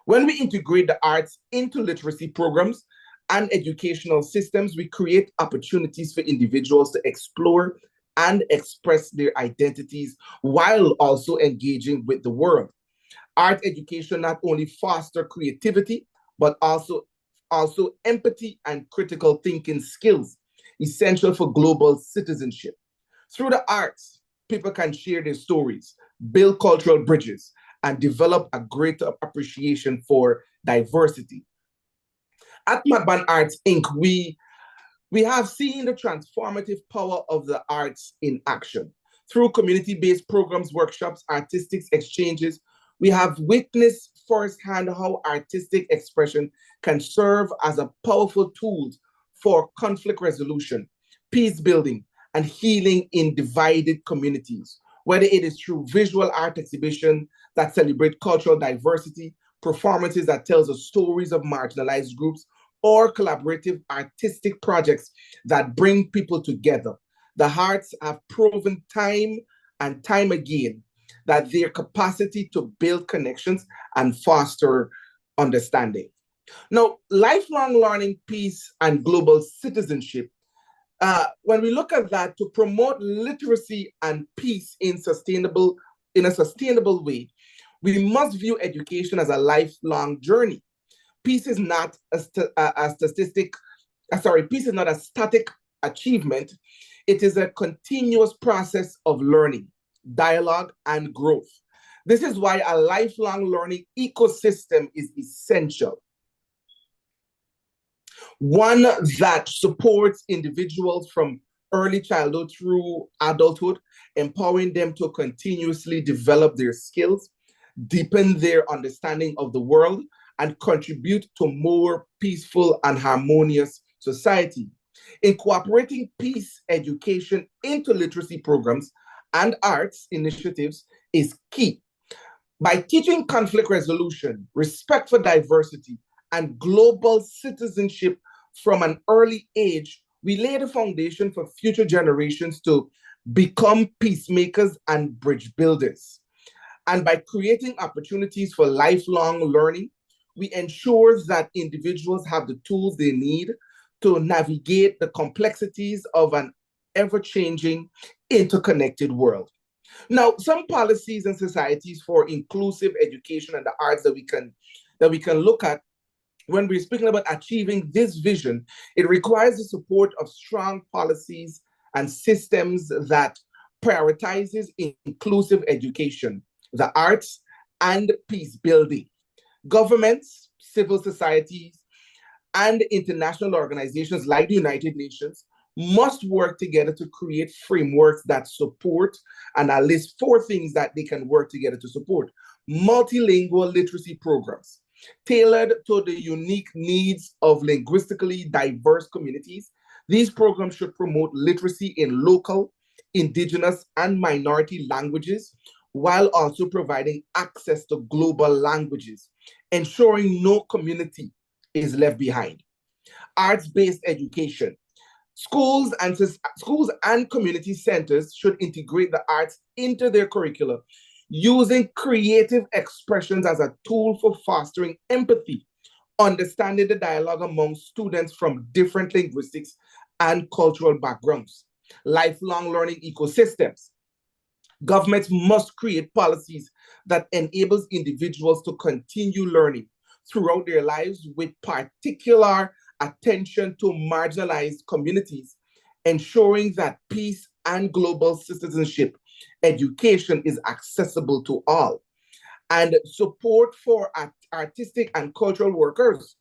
When we integrate the arts into literacy programs and educational systems, we create opportunities for individuals to explore and express their identities while also engaging with the world. Art education not only fosters creativity, but also empathy and critical thinking skills, essential for global citizenship. Through the arts, people can share their stories, build cultural bridges, and develop a greater appreciation for diversity. At Madban Arts Inc., we have seen the transformative power of the arts in action. Through community-based programs, workshops, artistic exchanges, we have witnessed firsthand how artistic expression can serve as a powerful tool for conflict resolution, peace building, and healing in divided communities. Whether it is through visual art exhibition that celebrate cultural diversity, performances that tell the stories of marginalized groups, or collaborative artistic projects that bring people together. The arts have proven time and time again that their capacity to build connections and foster understanding. Now, lifelong learning, peace, and global citizenship, when we look at that, to promote literacy and peace in a sustainable way, we must view education as a lifelong journey. Peace is not a static achievement. It is a continuous process of learning, dialogue, and growth. This is why a lifelong learning ecosystem is essential. one that supports individuals from early childhood through adulthood, empowering them to continuously develop their skills, deepen their understanding of the world, and contribute to more peaceful and harmonious society. Incorporating peace education into literacy programs and arts initiatives is key. By teaching conflict resolution, respect for diversity, and global citizenship from an early age, we lay the foundation for future generations to become peacemakers and bridge builders. And by creating opportunities for lifelong learning, we ensure that individuals have the tools they need to navigate the complexities of an ever-changing, interconnected world. Now, some policies and societies for inclusive education and the arts that we can look at when we're speaking about achieving this vision, it requires the support of strong policies and systems that prioritizes inclusive education, the arts, and peace building. Governments, civil societies, and international organizations like the United Nations must work together to create frameworks that support, and I'll list four things that they can work together to support. Multilingual literacy programs, tailored to the unique needs of linguistically diverse communities. These programs should promote literacy in local, indigenous, and minority languages, while also providing access to global languages, ensuring no community is left behind. Arts-based education. Schools and community centers should integrate the arts into their curricula, using creative expressions as a tool for fostering empathy, understanding the dialogue among students from different linguistics and cultural backgrounds. Lifelong learning ecosystems. Governments must create policies that enables individuals to continue learning throughout their lives with particular attention to marginalized communities, ensuring that peace and global citizenship education is accessible to all. And support for artistic and cultural workers.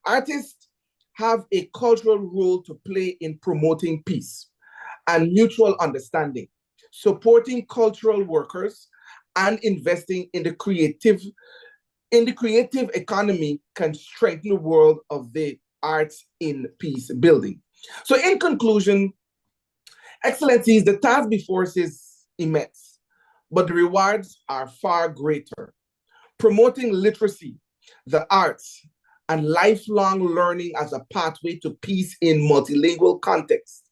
Artists have a cultural role to play in promoting peace and mutual understanding, supporting cultural workers and investing in the creative economy can strengthen the world of the arts in peace building. So in conclusion, Excellencies, the task before us is immense, but the rewards are far greater. Promoting literacy, the arts, and lifelong learning as a pathway to peace in multilingual contexts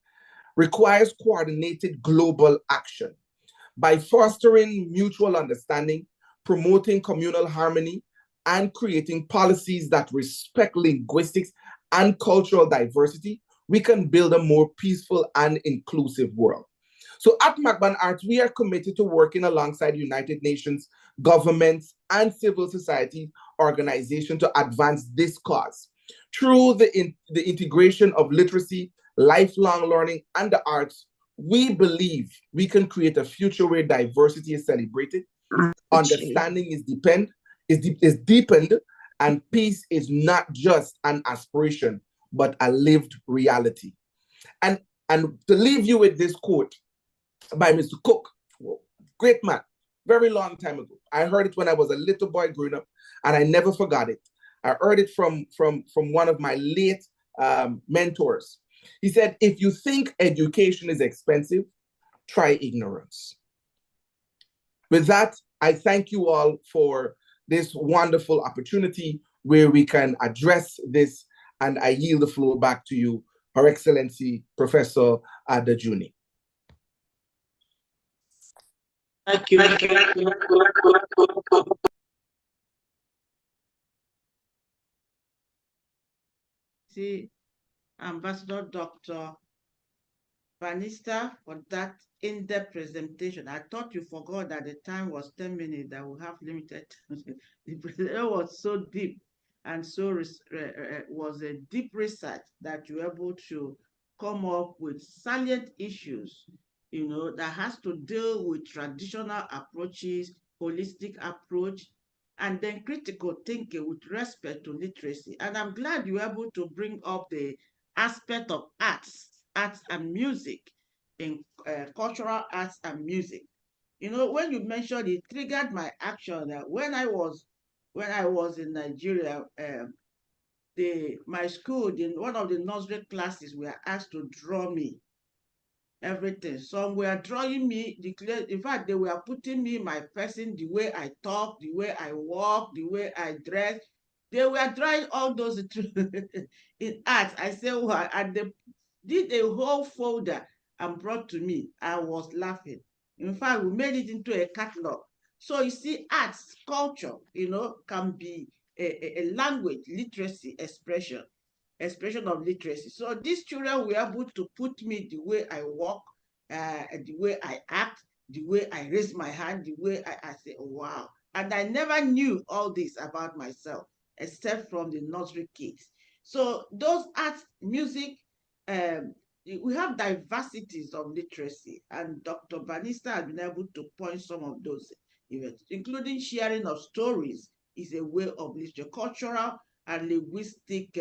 requires coordinated global action. By fostering mutual understanding, promoting communal harmony, and creating policies that respect linguistics and cultural diversity, we can build a more peaceful and inclusive world. So at Macban Arts, we are committed to working alongside United Nations, governments, and civil society organizations to advance this cause. Through the integration of literacy, lifelong learning, and the arts, we believe we can create a future where diversity is celebrated, understanding is deepened, and peace is not just an aspiration, but a lived reality. And to leave you with this quote by Mr. Cook, great man, very long time ago. I heard it when I was a little boy growing up, and I never forgot it. I heard it from one of my late mentors. He said, if you think education is expensive, try ignorance. With that, I thank you all for this wonderful opportunity where we can address this, and I yield the floor back to you, Her Excellency, Professor Ada JUNI. Thank you. See, Ambassador Dr. Bannister, for that in-depth presentation. I thought you forgot that the time was 10 minutes, that we have limited. The presentation was so deep and so was a deep research that you were able to come up with salient issues, that has to deal with traditional approaches, holistic approach, and then critical thinking with respect to literacy. And I'm glad you were able to bring up the aspect of arts and music in cultural arts and music. You know, when you mentioned it, triggered my action that when I was in Nigeria, my school, in one of the nursery classes, we were asked to draw me everything. Some were drawing me, in fact, they were putting me, my person, the way I talk, the way I walk, the way I dress. They were drawing all those in art. I said, wow, and they did a whole folder and brought to me. I was laughing. In fact, we made it into a catalog. So you see, arts, culture, can be a language, literacy, expression of literacy. So these children were able to put me the way I walk, the way I act, the way I raise my hand, the way I say, oh, wow. And I never knew all this about myself, except from the nursery kids. So those arts, music, we have diversities of literacy, and Dr. Bannister has been able to point some of those events, including sharing of stories is a way of literature. Cultural and linguistic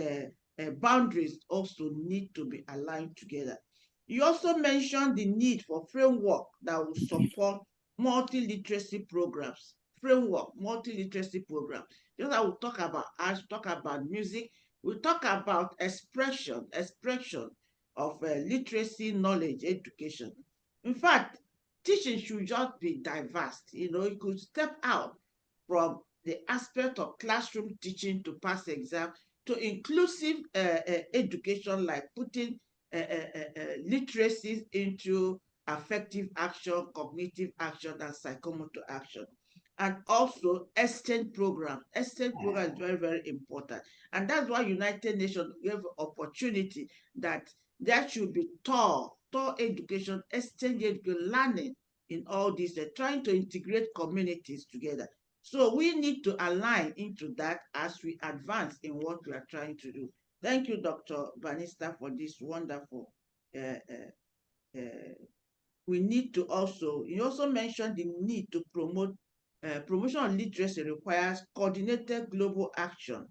boundaries also need to be aligned together. You also mentioned the need for framework that will support multi-literacy programs. Multi-literacy programs. Just I will talk about arts, talk about music, we'll talk about expression of literacy, knowledge, education. In fact, teaching should just be diverse. You could step out from the aspect of classroom teaching to pass exam to inclusive education, like putting literacies into affective action, cognitive action, and psychomotor action. And also exchange program. Exchange program is very, very important. And that's why United Nations gave opportunity that there should be Thor education, exchange education, learning in all this, trying to integrate communities together. So we need to align into that as we advance in what we are trying to do. Thank you, Dr. Bannister, for this wonderful. We need to also, you also mentioned the need to promote, promotion of literacy requires coordinated global action,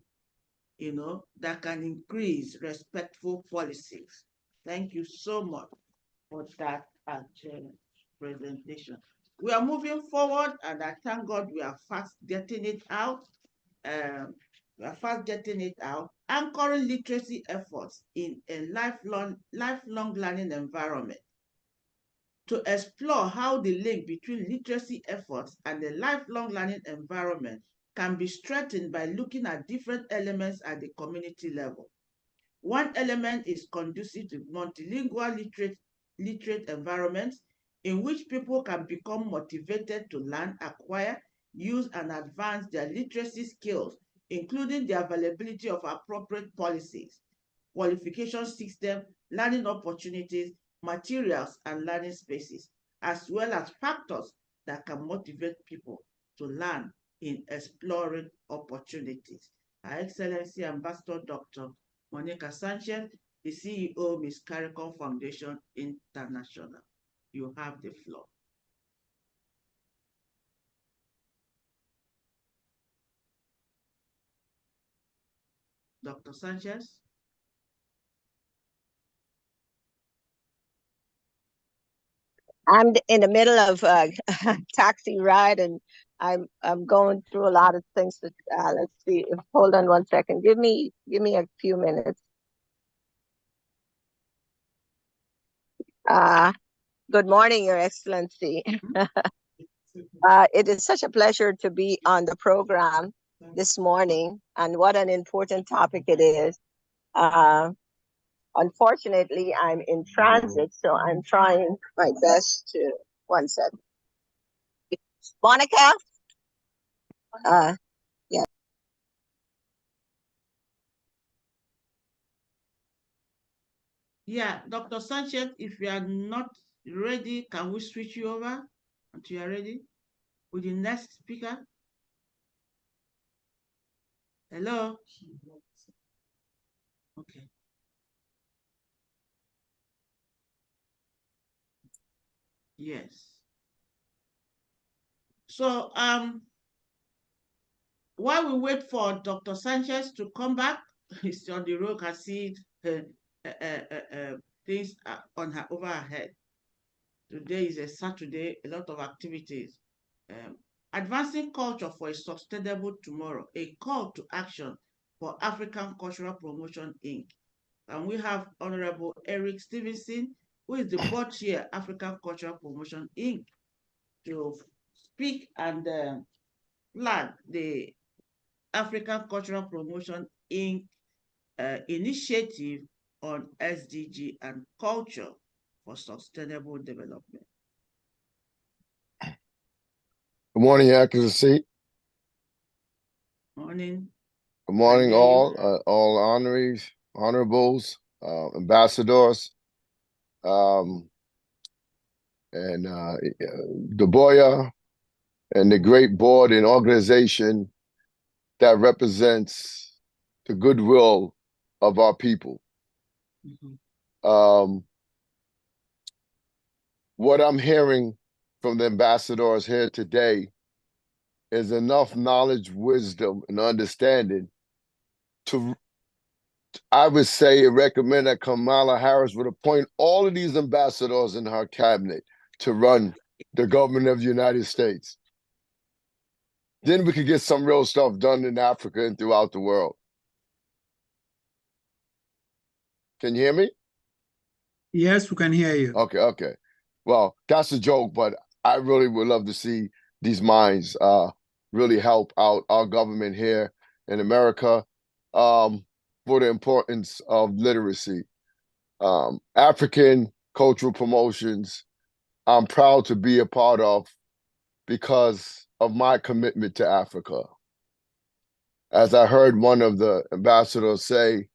that can increase respectful policies. Thank you so much for that presentation. We are moving forward, and I thank God we are fast getting it out. Anchoring literacy efforts in a lifelong learning environment. To explore how the link between literacy efforts and the lifelong learning environment can be strengthened by looking at different elements at the community level. One element is conducive to multilingual literate environments in which people can become motivated to learn, acquire, use, and advance their literacy skills, including the availability of appropriate policies, qualification system, learning opportunities, materials, and learning spaces, as well as factors that can motivate people to learn in exploring opportunities. Her Excellency Ambassador Dr. Monica Sanchez, the CEO, Miss CARICOM Foundation International. You have the floor. Dr. Sanchez? I'm in the middle of a taxi ride, and I'm going through a lot of things. Let's see. Hold on one second. Give me a few minutes. Good morning, Your Excellency. It is such a pleasure to be on the program this morning, and what an important topic it is. Unfortunately, I'm in transit, so I'm trying my best to, one second. Monica? Yeah. Yeah, Dr. Sanchez, if you are not ready, can we switch you over until you are ready with the next speaker? Hello? Okay. Yes. So, while we wait for Dr. Sanchez to come back, he's on the road, can see things over her head. Today is a Saturday, a lot of activities. Um, Advancing Culture for a Sustainable Tomorrow, a call to action for African Cultural Promotion, Inc. And we have Honorable Eric Stevenson, who is the board chair, African Cultural Promotion, Inc., to speak and flag the African Cultural Promotion, Inc. Initiative on SDG and culture for sustainable development. Good morning, Your Excellency. Morning. Good morning, I hear you. all honorables, ambassadors, and Daboya, and the great board and organization that represents the goodwill of our people. What I'm hearing from the ambassadors here today is enough knowledge, wisdom, and understanding to, I would say, recommend that Kamala Harris would appoint all of these ambassadors in her cabinet to run the government of the United States. Then we could get some real stuff done in Africa and throughout the world. Can you hear me? Yes, we can hear you. Okay. Well, that's a joke, but I really would love to see these minds really help out our government here in America for the importance of literacy. African cultural promotions, I'm proud to be a part of because of my commitment to Africa. As I heard one of the ambassadors say,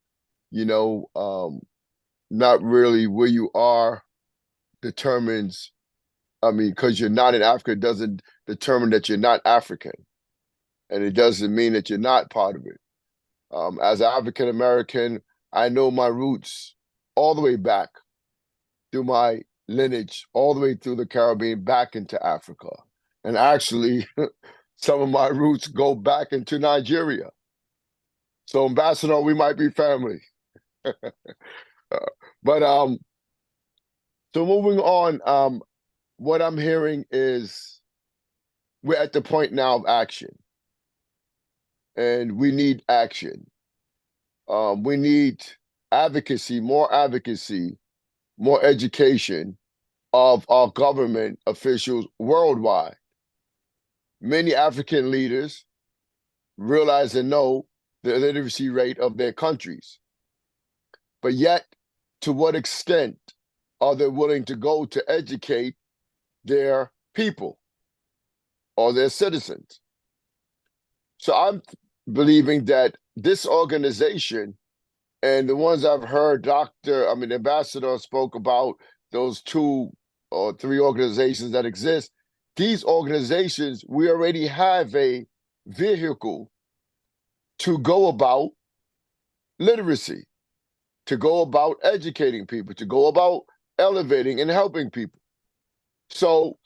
not really where you are determines, because you're not in Africa doesn't determine that you're not African. And it doesn't mean that you're not part of it. As an African American, I know my roots all the way back through my lineage, all the way through the Caribbean, back into Africa. And actually, some of my roots go back into Nigeria. So, Ambassador, we might be family. So moving on, what I'm hearing is we're at the point now of action. And we need action. We need advocacy, more education of our government officials worldwide. Many African leaders realize and know the literacy rate of their countries. But yet, to what extent are they willing to go to educate their people or their citizens? So I'm believing that this organization and the ones I've heard the ambassador spoke about, those 2 or 3 organizations that exist, these organizations, we already have a vehicle to go about literacy, to go about educating people, to go about elevating and helping people. So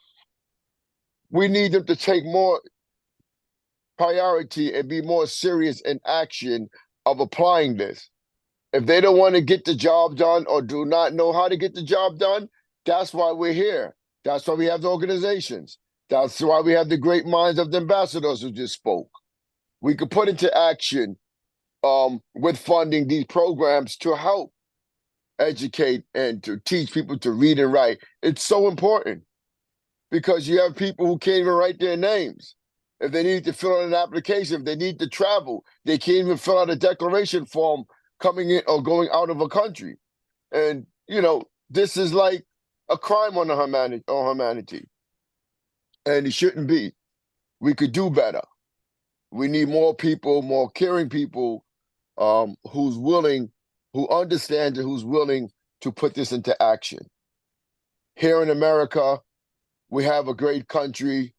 we need them to take more priority and be more serious in action of applying this. If they don't want to get the job done or do not know how to get the job done, that's why we're here. That's why we have the organizations. That's why we have the great minds of the ambassadors who just spoke. We could put into action with funding these programs to help educate and to teach people to read and write. It's so important because you have people who can't even write their names. If they need to fill out an application, if they need to travel, they can't even fill out a declaration form coming in or going out of a country. And, this is like a crime on humanity. And it shouldn't be. We could do better. We need more people, more caring people who understand and who's willing to put this into action. Here in America, we have a great country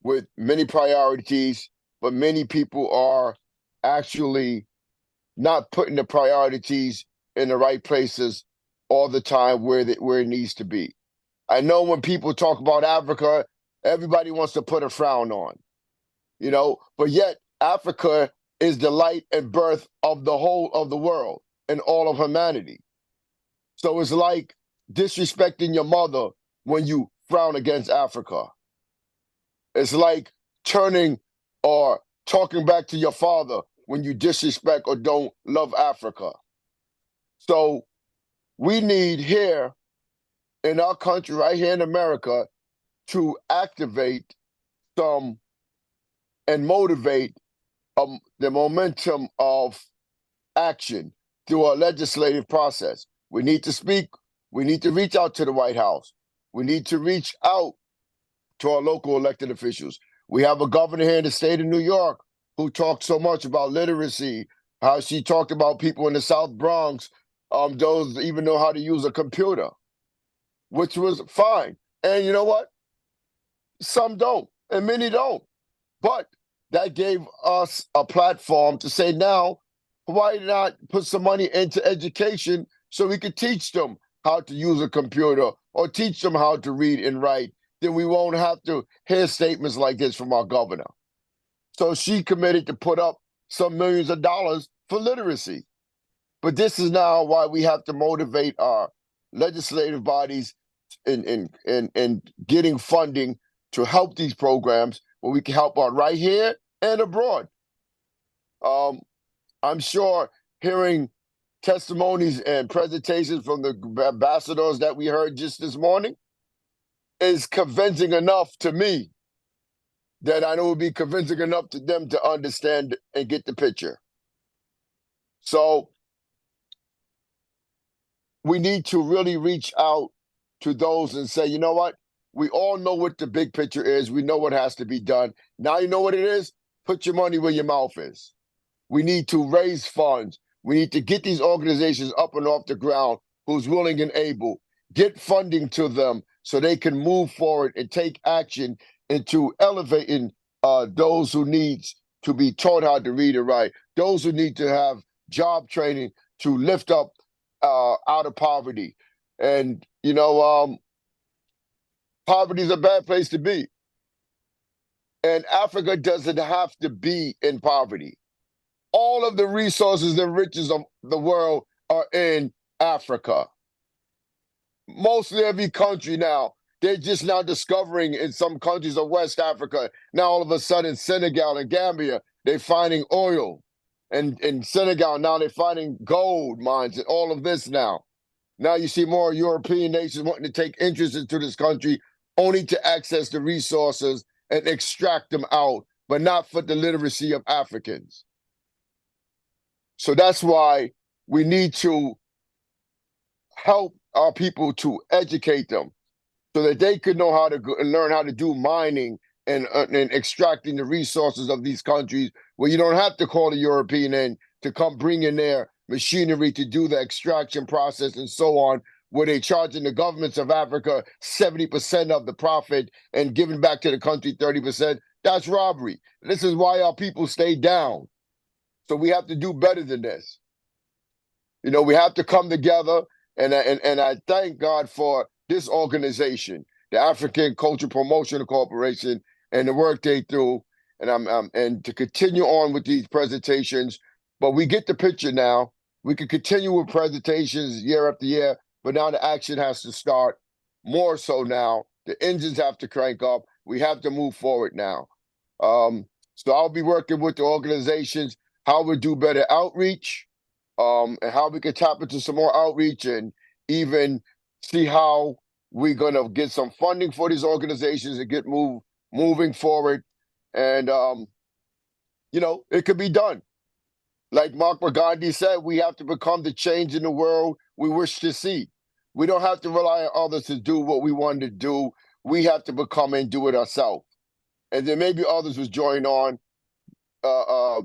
with many priorities, but many people are actually not putting the priorities in the right places all the time where it needs to be. I know when people talk about Africa, everybody wants to put a frown on, but yet Africa is the light and birth of the whole of the world and all of humanity. So it's like disrespecting your mother when you frown against Africa. It's like turning or talking back to your father when you disrespect or don't love Africa. So we need here in our country, right here in America, to activate some and motivate the momentum of action through our legislative process. We need to speak. We need to reach out to the White House. We need to reach out to our local elected officials. We have a governor here in the state of New York who talked so much about literacy, how she talked about people in the South Bronx, those even know how to use a computer, which was fine. And you know what? Some don't, and many don't. But that gave us a platform to say, now, why not put some money into education so we could teach them how to use a computer or teach them how to read and write? Then we won't have to hear statements like this from our governor. So she committed to put up some millions of dollars for literacy. But this is now why we have to motivate our legislative bodies in getting funding to help these programs where we can help out right here and abroad. I'm sure hearing testimonies and presentations from the ambassadors that we heard just this morning is convincing enough to me that I know will be convincing enough to them to understand and get the picture. So we need to really reach out to those and say, you know what? We all know what the big picture is. We know what has to be done. Now you know what it is? Put your money where your mouth is. We need to raise funds. We need to get these organizations up and off the ground who's willing and able. Get funding to them so they can move forward and take action into elevating those who need to be taught how to read and write, those who need to have job training to lift up out of poverty. And, you know, poverty is a bad place to be. And Africa doesn't have to be in poverty. All of the resources and riches of the world are in Africa. Mostly every country now, they're just now discovering in some countries of West Africa, now all of a sudden Senegal and Gambia, they're finding oil. And in Senegal, now they're finding gold mines and all of this now. Now you see more European nations wanting to take interest into this country only to access the resources and extract them out, but not for the literacy of Africans. So that's why we need to help our people to educate them so that they could know how to learn how to do mining and extracting the resources of these countries where you don't have to call a European in to come bring in their machinery to do the extraction process and so on, where they're charging the governments of Africa 70% of the profit and giving back to the country 30%. That's robbery. This is why our people stay down. So we have to do better than this. You know, we have to come together, and I thank God for this organization, the African Culture Promotion Corporation, and the work they do, and to continue on with these presentations. But we get the picture now. We can continue with presentations year after year, but now the action has to start more so now. The engines have to crank up. We have to move forward now. So I'll be working with the organizations, how we do better outreach, and how we can tap into some more outreach and even see how we're gonna get some funding for these organizations and get moving forward. And you know, it could be done. Like Mahatma Gandhi said, we have to become the change in the world we wish to see. We don't have to rely on others to do what we want to do. We have to become and do it ourselves. And then maybe others will join on.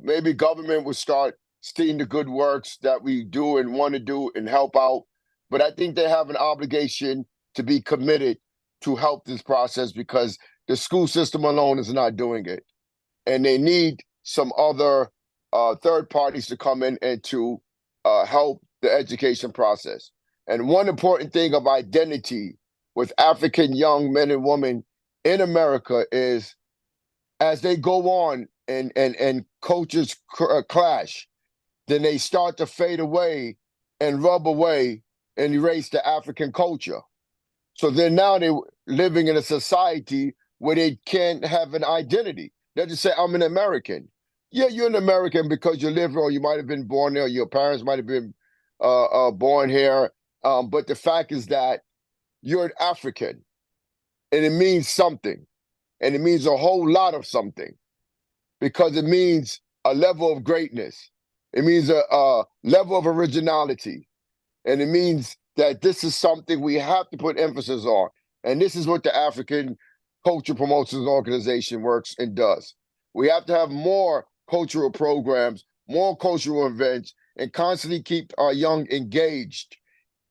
Maybe government will start seeing the good works that we do and want to do and help out. But I think they have an obligation to be committed to help this process because the school system alone is not doing it. And they need some other third parties to come in and to help the education process. And one important thing of identity with African young men and women in America is as they go on and cultures clash, then they start to fade away and rub away and erase the African culture. So then now they're living in a society where they can't have an identity. They just say, I'm an American. Yeah, you're an American because you live here, or you might have been born there, or your parents might have been born here. But the fact is that you're an African, and it means something. And it means a whole lot of something, because it means a level of greatness. It means a level of originality. And it means that this is something we have to put emphasis on. And this is what the African Culture Promotions Organization works and does. We have to have more cultural programs, more cultural events, and constantly keep our young engaged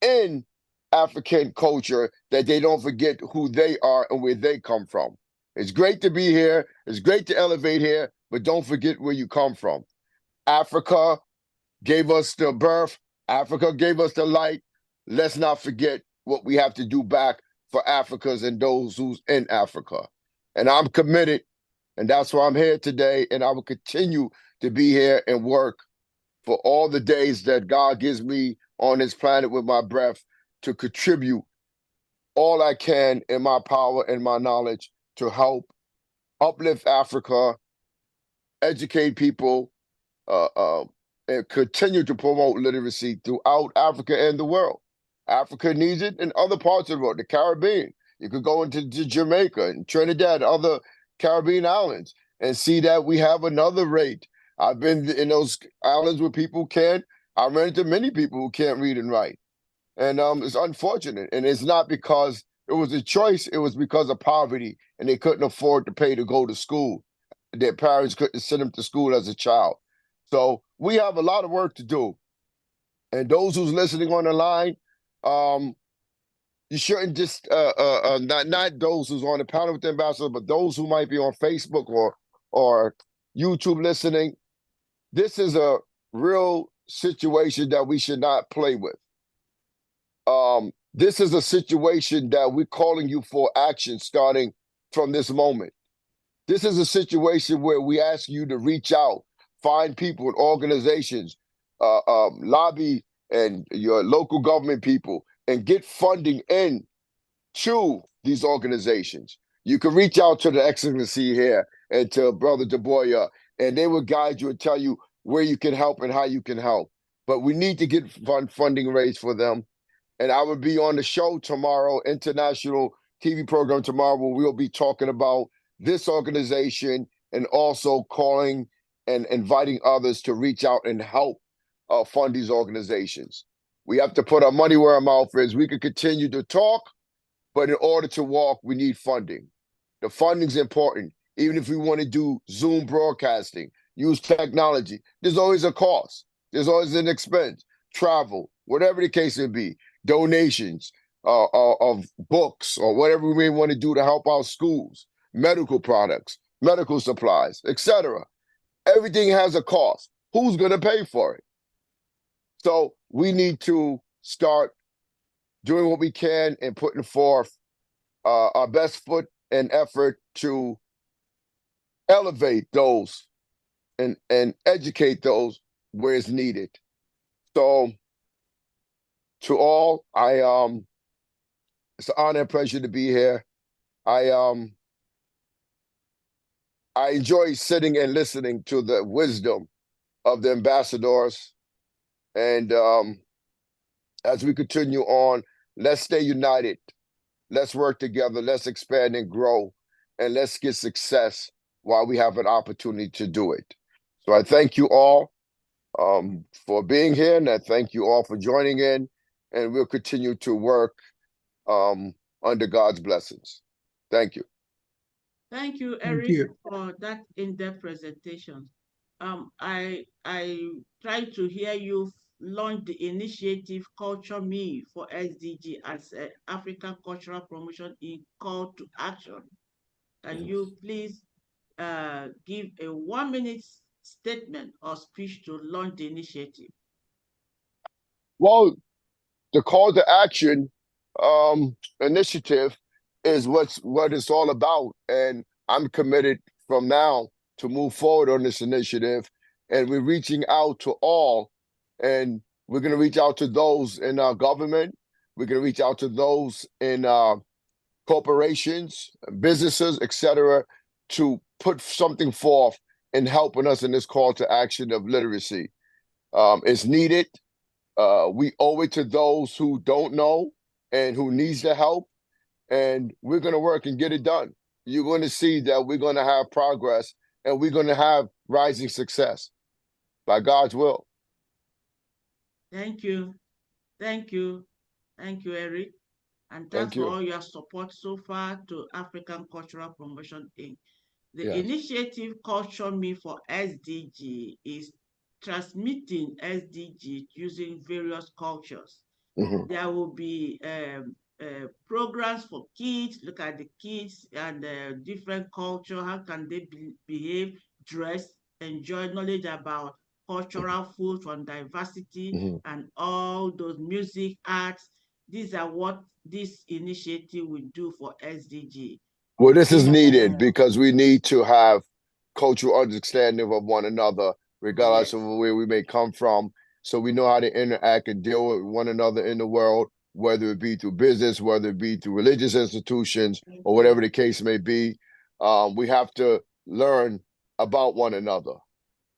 in African culture, that they don't forget who they are and where they come from. It's great to be here. It's great to elevate here, but don't forget where you come from. Africa gave us the birth. Africa gave us the light. Let's not forget what we have to do back for Africans and those who's in Africa. And I'm committed, and that's why I'm here today, and I will continue to be here and work for all the days that God gives me on this planet with my breath to contribute all I can in my power and my knowledge to help uplift Africa, educate people, and continue to promote literacy throughout Africa and the world. Africa needs it in other parts of the world, the Caribbean. You could go into Jamaica and Trinidad, other Caribbean islands, and see that we have another rate. I've been in those islands where people can't. I ran into many people who can't read and write. And it's unfortunate. And it's not because it was a choice. It was because of poverty, and they couldn't afford to pay to go to school. Their parents couldn't send them to school as a child. So we have a lot of work to do. And those who's listening on the line, you shouldn't just, not those who's on the panel with the ambassador, but those who might be on Facebook or YouTube listening. This is a real situation that we should not play with. This is a situation that we're calling you for action starting from this moment. This is a situation where we ask you to reach out, find people and organizations, lobby and your local government people, and get funding in to these organizations. You can reach out to the Excellency here and to Brother Daboya, and they will guide you and tell you where you can help and how you can help. But we need to get funding raised for them. And I will be on the show tomorrow, international TV program tomorrow, where we'll be talking about this organization and also calling and inviting others to reach out and help fund these organizations. We have to put our money where our mouth is. We can continue to talk, but in order to walk, we need funding. The funding's important. Even if we want to do Zoom broadcasting, use technology, there's always a cost. There's always an expense, travel, whatever the case may be, donations of books or whatever we may want to do to help our schools, medical products, medical supplies, etc. Everything has a cost. Who's going to pay for it? So we need to start doing what we can and putting forth our best foot and effort to elevate those and educate those where it's needed. So to all, it's an honor and pleasure to be here. I enjoy sitting and listening to the wisdom of the ambassadors. And as we continue on, let's stay united. Let's work together. Let's expand and grow. And let's get success while we have an opportunity to do it. So I thank you all for being here. And I thank you all for joining in. And we'll continue to work under God's blessings. Thank you. Thank you, Eric, for that in-depth presentation. I tried to hear you launch the initiative Culture Me for SDG as African Cultural Promotion in Call to Action. Can you please give a 1-minute statement or speech to launch the initiative? Well, the Call to Action initiative is what it's all about. And I'm committed from now to move forward on this initiative. And we're reaching out to all, and we're going to reach out to those in our government. We're going to reach out to those in corporations, businesses, etc., to put something forth and helping us in this call to action of literacy. It's needed. We owe it to those who don't know and who needs the help, and we're going to work and get it done. You're going to see that we're going to have progress, and we're going to have rising success by God's will. Thank you. Thank you. Thank you, Eric. And thanks for all your support so far to African Cultural Promotion Inc. The initiative Culture Me for SDG is transmitting SDG using various cultures. There will be programs for kids, look at the kids and different culture, how can they behave, dress, enjoy knowledge about cultural food from diversity and all those music, arts. These are what this initiative will do for SDG. Well, this is needed because we need to have cultural understanding of one another, regardless of where we may come from. So we know how to interact and deal with one another in the world, whether it be through business, whether it be through religious institutions, or whatever the case may be. We have to learn about one another.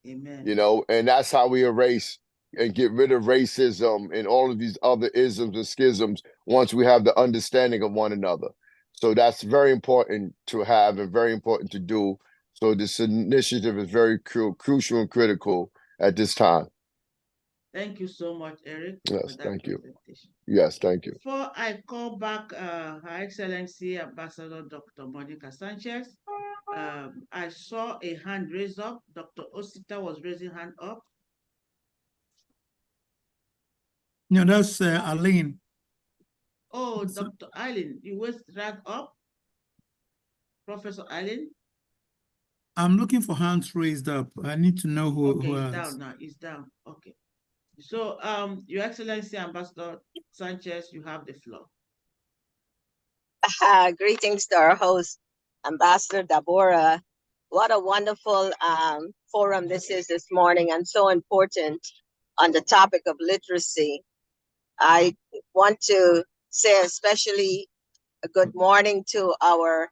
Amen. You know, and that's how we erase and get rid of racism and all of these other isms and schisms once we have the understanding of one another. So that's very important to have and very important to do. So this initiative is very crucial and critical at this time. Thank you so much, Eric. Yes, thank you. Yes, thank you. Before I call back Her Excellency Ambassador Dr. Monica Sanchez, I saw a hand raised up. Dr. Osita was raising hand up. No, that's Aline. Oh, Dr. Eileen, you raised hand up? Professor Eileen? I'm looking for hands raised up. I need to know who. Okay, who it's has. down now. It's down. Okay. So, Your Excellency Ambassador Sanchez, you have the floor. Greetings to our host, Ambassador Daboya. What a wonderful forum this is this morning, and so important on the topic of literacy. I want to say especially a good morning to our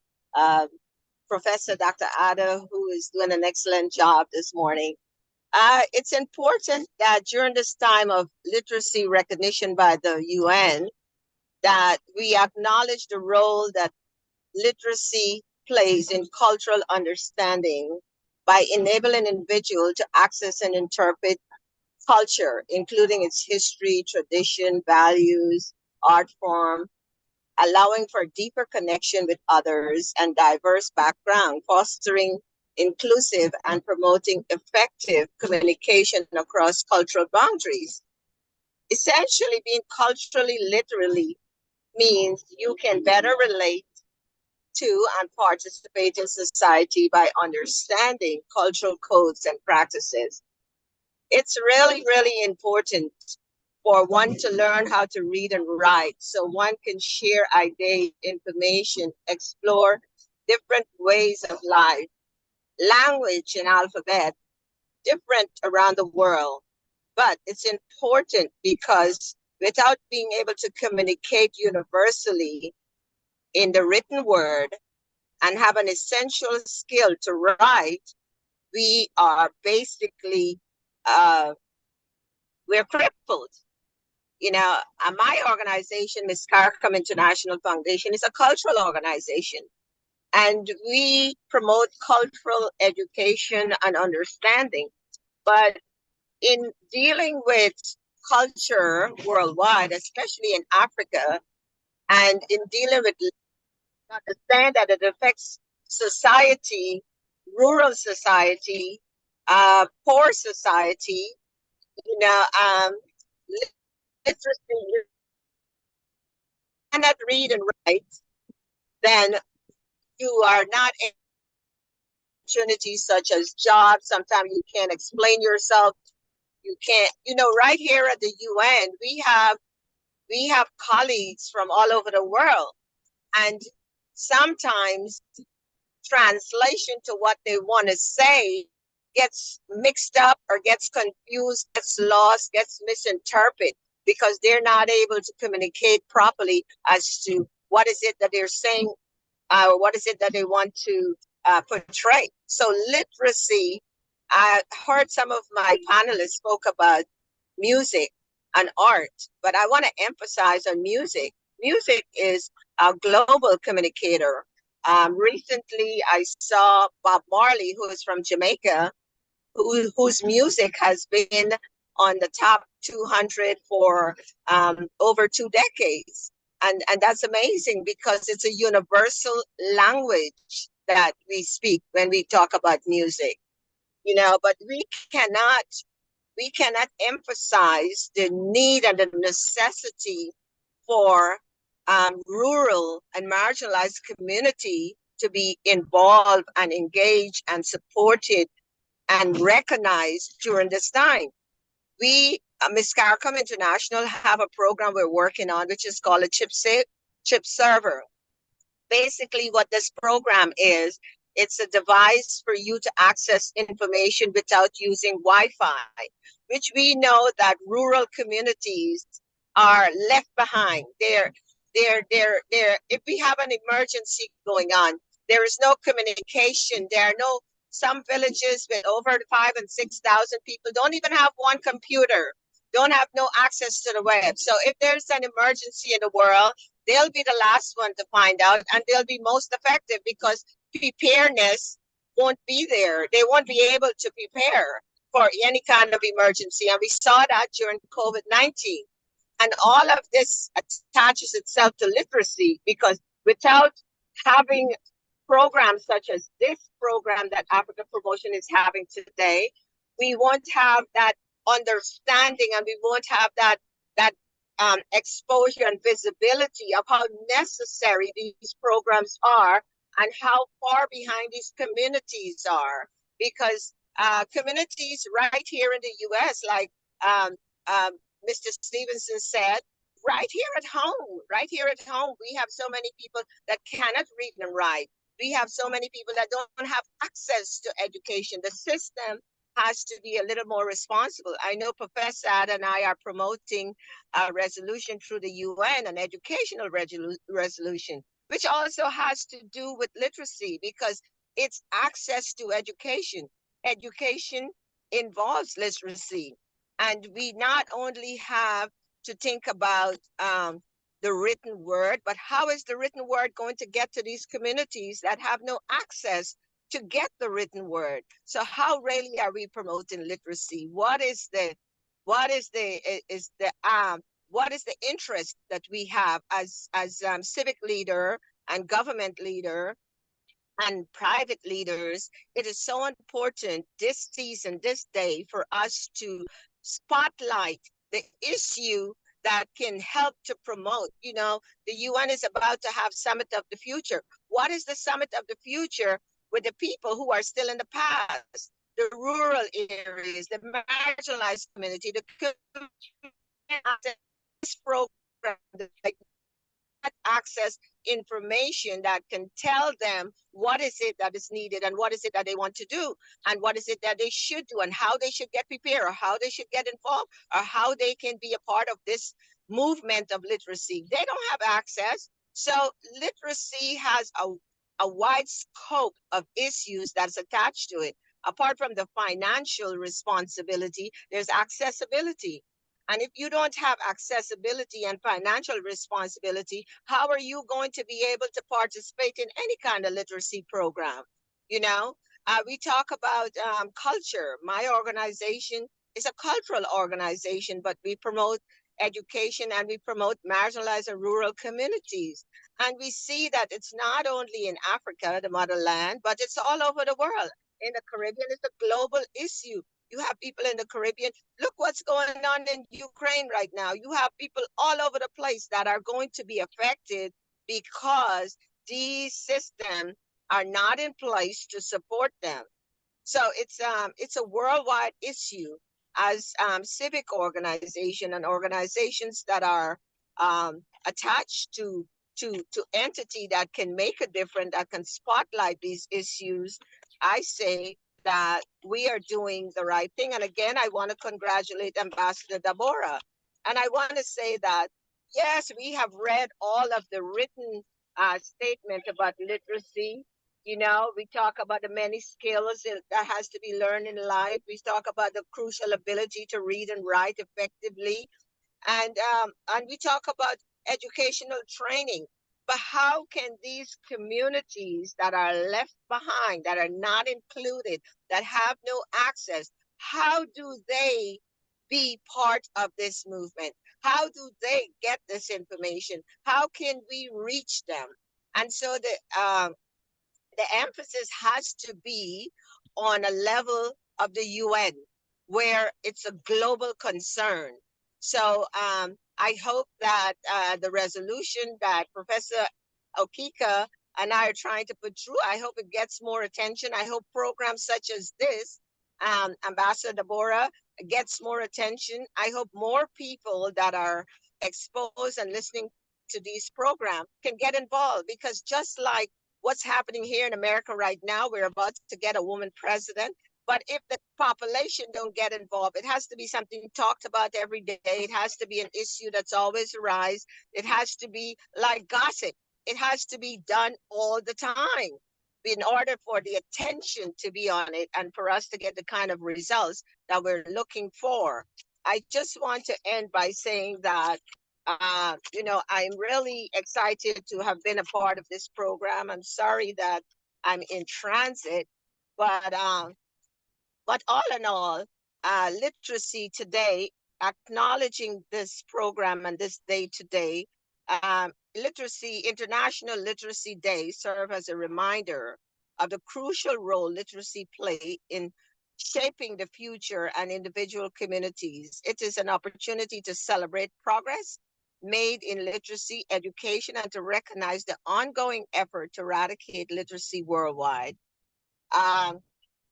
Professor Dr. Ada, who is doing an excellent job this morning. It's important that during this time of literacy recognition by the UN, that we acknowledge the role that literacy plays in cultural understanding by enabling individuals to access and interpret culture, including its history, tradition, values, art form, allowing for deeper connection with others and diverse background, fostering inclusive and promoting effective communication across cultural boundaries. Essentially, being culturally literally means you can better relate to and participate in society by understanding cultural codes and practices. It's really, really important for one to learn how to read and write so one can share ideas, information, explore different ways of life, language and alphabet, different around the world. But it's important because without being able to communicate universally in the written word and have an essential skill to write, we are basically, we're crippled. You know, my organization, Miss Carcom International Foundation, is a cultural organization. And we promote cultural education and understanding. But in dealing with culture worldwide, especially in Africa, and in dealing with, understand that it affects society, rural society, poor society, you know, literacy, you cannot read and write, then you are not in opportunities such as jobs. Sometimes you can't explain yourself. You can't, you know, right here at the UN, we have colleagues from all over the world. And sometimes translation to what they want to say gets mixed up or gets confused, gets lost, gets misinterpreted because they're not able to communicate properly as to what is it that they're saying, what is it that they want to portray. So literacy, I heard some of my panelists spoke about music and art, but I want to emphasize on music. Music is a global communicator. Recently, I saw Bob Marley, who is from Jamaica, whose music has been on the top 200 for over 2 decades. And that's amazing because it's a universal language that we speak when we talk about music, you know, but we cannot emphasize the need and the necessity for rural and marginalized community to be involved and engaged and supported and recognized during this time. We, Miss Carcom International, have a program we're working on, which is called a chip server. Basically, what this program is, it's a device for you to access information without using Wi-Fi, which we know that rural communities are left behind. If we have an emergency going on, there is no communication. There are no, some villages with over 5,000 and 6,000 people don't even have one computer, don't have no access to the web. So if there's an emergency in the world, they'll be the last one to find out, and they'll be most effective because preparedness won't be there. They won't be able to prepare for any kind of emergency. And we saw that during COVID-19. And all of this attaches itself to literacy, because without having programs such as this program that Africa Promotion is having today, we won't have that understanding, and we won't have that exposure and visibility of how necessary these programs are and how far behind these communities are. Because communities right here in the US, like Mr. Stevenson said, right here at home, we have so many people that cannot read and write. We have so many people that don't have access to education. The system has to be a little more responsible. I know Professor Ada and I are promoting a resolution through the UN, an educational resolution, which also has to do with literacy, because it's access to education. Education involves literacy. And we not only have to think about the written word, but how is the written word going to get to these communities that have no access to get the written word? So how really are we promoting literacy? What is the interest that we have as civic leader and government leader and private leaders? It is so important this season, this day, for us to spotlight the issue that can help to promote. You know, the UN is about to have Summit of the Future. What is the Summit of the Future with the people who are still in the past? The rural areas, the marginalized community, the this program, like, access information that can tell them what is it that is needed and what is it that they want to do and what is it that they should do and how they should get prepared or how they should get involved or how they can be a part of this movement of literacy. They don't have access. So literacy has a wide scope of issues that's attached to it. Apart from the financial responsibility, there's accessibility. And if you don't have accessibility and financial responsibility, how are you going to be able to participate in any kind of literacy program? You know, we talk about culture. My organization is a cultural organization, but we promote education and we promote marginalized and rural communities. And we see that it's not only in Africa, the motherland, but it's all over the world. In the Caribbean, it's a global issue. You have people in the Caribbean. Look what's going on in Ukraine right now. You have people all over the place that are going to be affected because these systems are not in place to support them. So it's a worldwide issue. As civic organization and organizations that are attached to to entity that can make a difference, that can spotlight these issues, I say that we are doing the right thing. And again, I want to congratulate Ambassador Daboya. And I want to say that, yes, we have read all of the written statements about literacy. You know, we talk about the many skills that has to be learned in life. We talk about the crucial ability to read and write effectively. And we talk about educational training. But how can these communities that are left behind, that are not included, that have no access, how do they be part of this movement? How do they get this information? How can we reach them? And so the emphasis has to be on a level of the UN where it's a global concern. So I hope that the resolution that Professor Okika and I are trying to put through, I hope it gets more attention. I hope programs such as this, Ambassador Daboya, gets more attention. I hope more people that are exposed and listening to these programs can get involved, because just like what's happening here in America right now, we're about to get a woman president. But if the population don't get involved, it has to be something talked about every day. It has to be an issue that's always arise. It has to be like gossip. It has to be done all the time in order for the attention to be on it and for us to get the kind of results that we're looking for. I just want to end by saying that you know, I'm really excited to have been a part of this program. I'm sorry that I'm in transit, but all in all, literacy today, acknowledging this program and this day today, literacy, International Literacy Day, serve as a reminder of the crucial role literacy play in shaping the future and individual communities. It is an opportunity to celebrate progress made in literacy education and to recognize the ongoing effort to eradicate literacy worldwide.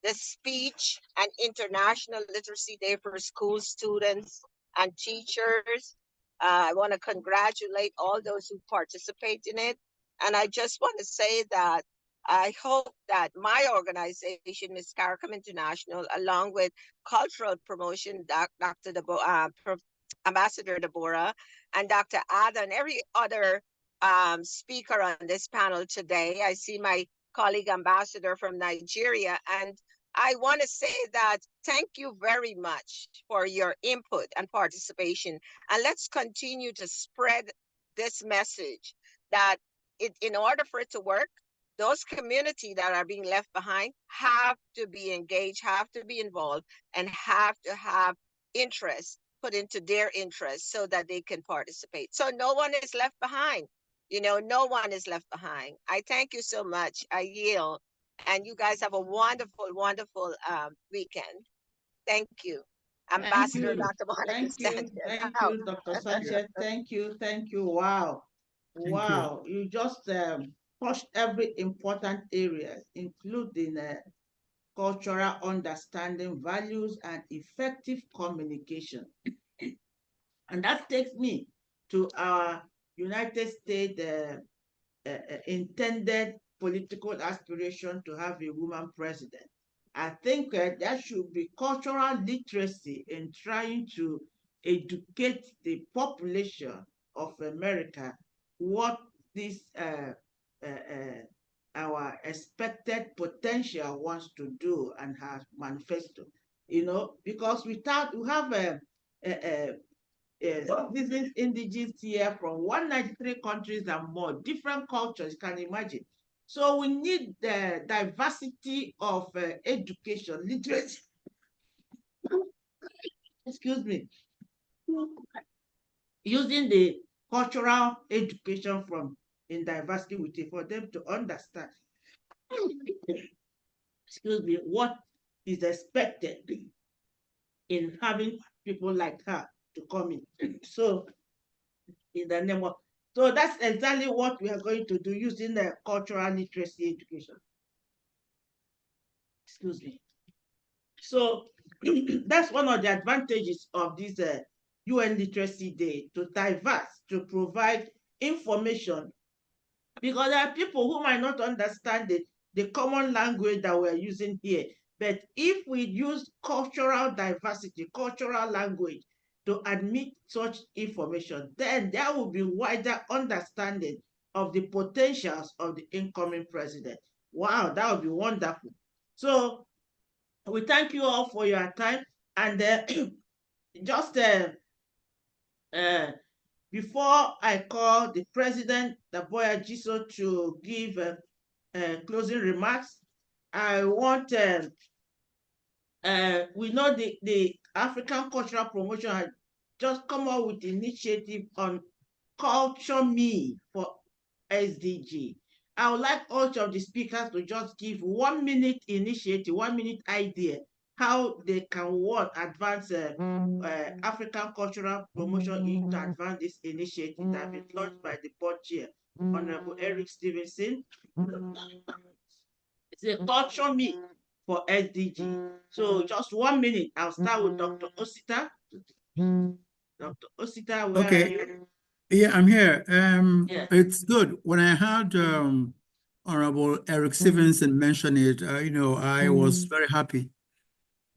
The speech and International Literacy Day for school students and teachers. I want to congratulate all those who participate in it. And I just want to say that I hope that my organization, Miss CARICOM International, along with Cultural Promotion, Dr. Ambassador Daboya, and Dr. Ada, and every other speaker on this panel today. I see my colleague ambassador from Nigeria, and I want to say that thank you very much for your input and participation. And let's continue to spread this message that in order for it to work, those communities that are being left behind have to be engaged, have to be involved, and have to have interest put into their interests so that they can participate. So no one is left behind. You know, no one is left behind. I thank you so much. I yield. And you guys have a wonderful, wonderful weekend. Thank you. Ambassador Dr. Monica Sanchez. Thank you, Dr. Sanchez. Thank you. Wow. Wow. You just touched every important area, including cultural understanding, values, and effective communication. And that takes me to our United States intended political aspiration to have a woman president. I think there should be cultural literacy in trying to educate the population of America what this our expected potential wants to do and has manifesto. You know, because we have this is indigenous here from 193 countries and more, different cultures, you can imagine. So we need the diversity of education, literacy, excuse me, using the cultural education from in diversity with it for them to understand, excuse me, what is expected in having people like her to come in. So in the name of, so that's exactly what we are going to do using the cultural literacy education. Excuse me. So that's one of the advantages of this UN Literacy Day, to diverse, to provide information Because there are people who might not understand the common language that we're using here. But if we use cultural diversity, cultural language to admit such information, then there will be wider understanding of the potentials of the incoming president. Wow, that would be wonderful. So we thank you all for your time. And just before I call the president, Daboya Djisso, to give closing remarks, I want, we know the African Cultural Promotion has just come up with initiative on Culture Me for SDG. I would like all of the speakers to just give 1 minute initiative, 1 minute idea how they can work, advance African cultural promotion to advance this initiative that has been launched by the board chair, Honorable Eric Stevenson. It's a culture me for SDG. So just 1 minute. I'll start with Dr. Osita. Dr. Osita, where are you? Yeah, I'm here. Yeah. It's good. When I heard Honorable Eric Stevenson mention it, I was very happy.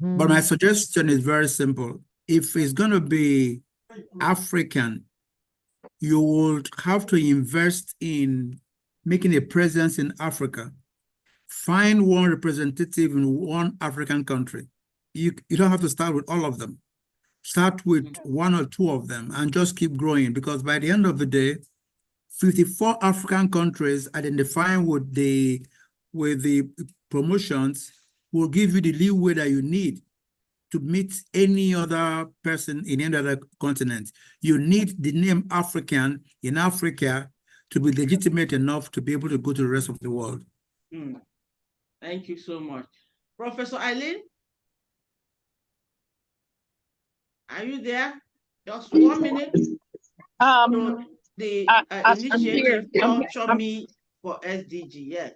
But my suggestion is very simple. If it's going to be African, you would have to invest in making a presence in Africa. Find one representative in one African country. You don't have to start with all of them. Start with 1 or 2 of them and just keep growing, because by the end of the day, 54 African countries identifying with the promotions will give you the leeway that you need to meet any other person in any other continent. You need the name African in Africa to be legitimate enough to be able to go to the rest of the world. Thank you so much. Professor Eileen, are you there? Just 1 minute. So the initiative Culture Me for SDG, yes.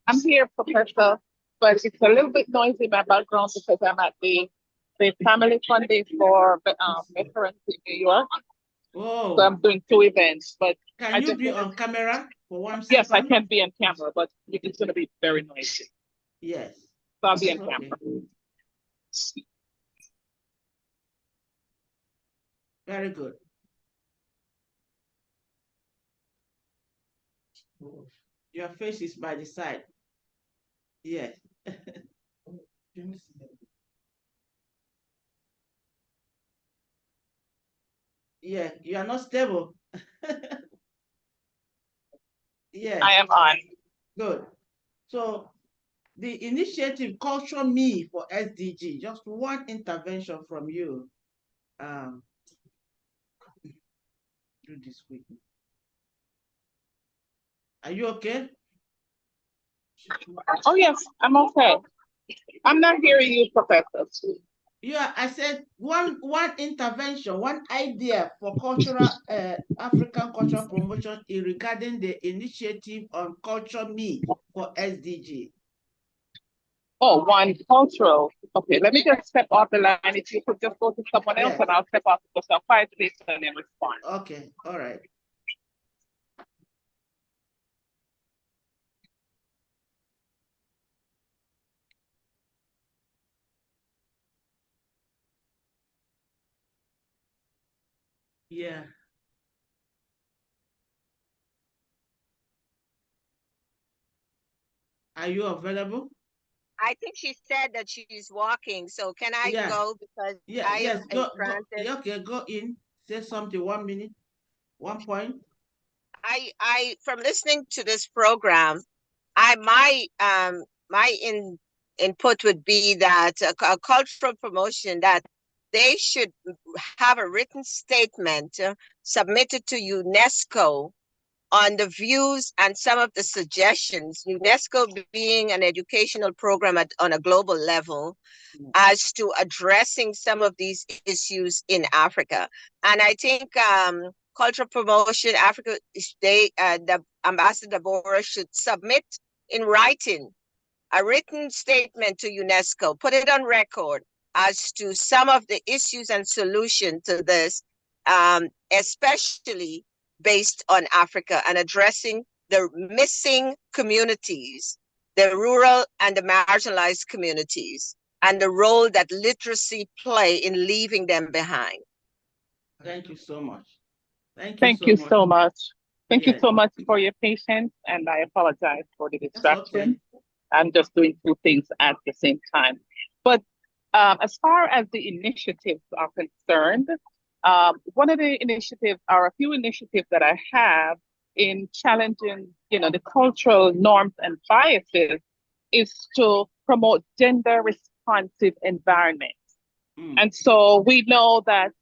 I'm here, Professor, but it's a little bit noisy in my background because I'm at the family fun day for veterans in New York. Oh. So I'm doing 2 events, but can you be on camera for 1 second? Yes, I can be on camera, but it's going to be very noisy. Yes. So I'll be on camera. Very good. Your face is by the side. Yes. Yeah, you are not stable. Yeah. I am on. Good. So the initiative Culture Me for SDG, just one intervention from you. Do this quick. Are you okay? Oh, yes, I'm okay. I'm not hearing you, Professor. Yeah, I said one intervention, one idea for cultural African cultural promotion regarding the initiative on Culture Me for SDG. Oh, one cultural. Okay, let me just step off the line. If you could just go to someone else, and I'll step off for some 5 minutes and then respond. Okay, all right. Yeah. Are you available? I think she said that she's walking. So can I go, because I am in transit? Okay, go in. Say something. 1 minute. 1 point. I from listening to this program, my input would be that a cultural promotion, that they should have a written statement submitted to UNESCO on the views and some of the suggestions, UNESCO being an educational program on a global level, as to addressing some of these issues in Africa. And I think cultural promotion, Africa, the Ambassador Daboya should submit in writing a written statement to UNESCO, put it on record as to some of the issues and solutions to this, especially based on Africa and addressing the missing communities, the rural and the marginalized communities, and the role that literacy play in leaving them behind. Thank you so much. Thank you Thank so you much. so much. Thank you Yes. so much for your patience, and I apologize for the That's okay. distraction. I'm just doing two things at the same time. But as far as the initiatives are concerned, one of the initiatives, or a few initiatives that I have in challenging, the cultural norms and biases, is to promote gender responsive environments. And so we know that,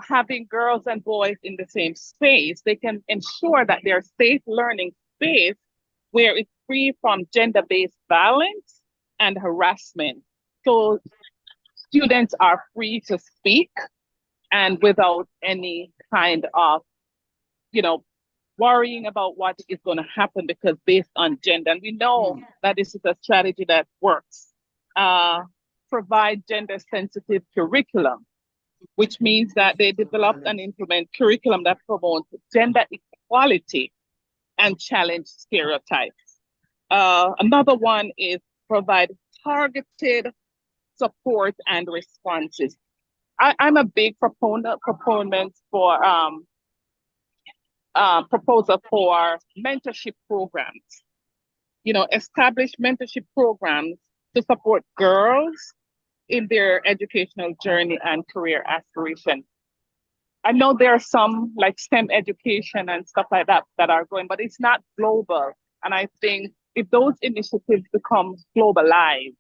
having girls and boys in the same space, they can ensure that they're safe learning space where it's free from gender-based violence and harassment. So students are free to speak and without any kind of, worrying about what is going to happen because based on gender. And we know that this is a strategy that works. Provide gender-sensitive curriculum, which means that they develop and implement curriculum that promotes gender equality and challenge stereotypes. Another one is provide targeted support and responses. I'm a big proponent for proposal for mentorship programs. Establish mentorship programs to support girls in their educational journey and career aspiration. I know there are some like STEM education and stuff like that that are going, but it's not global. And I think if those initiatives become globalized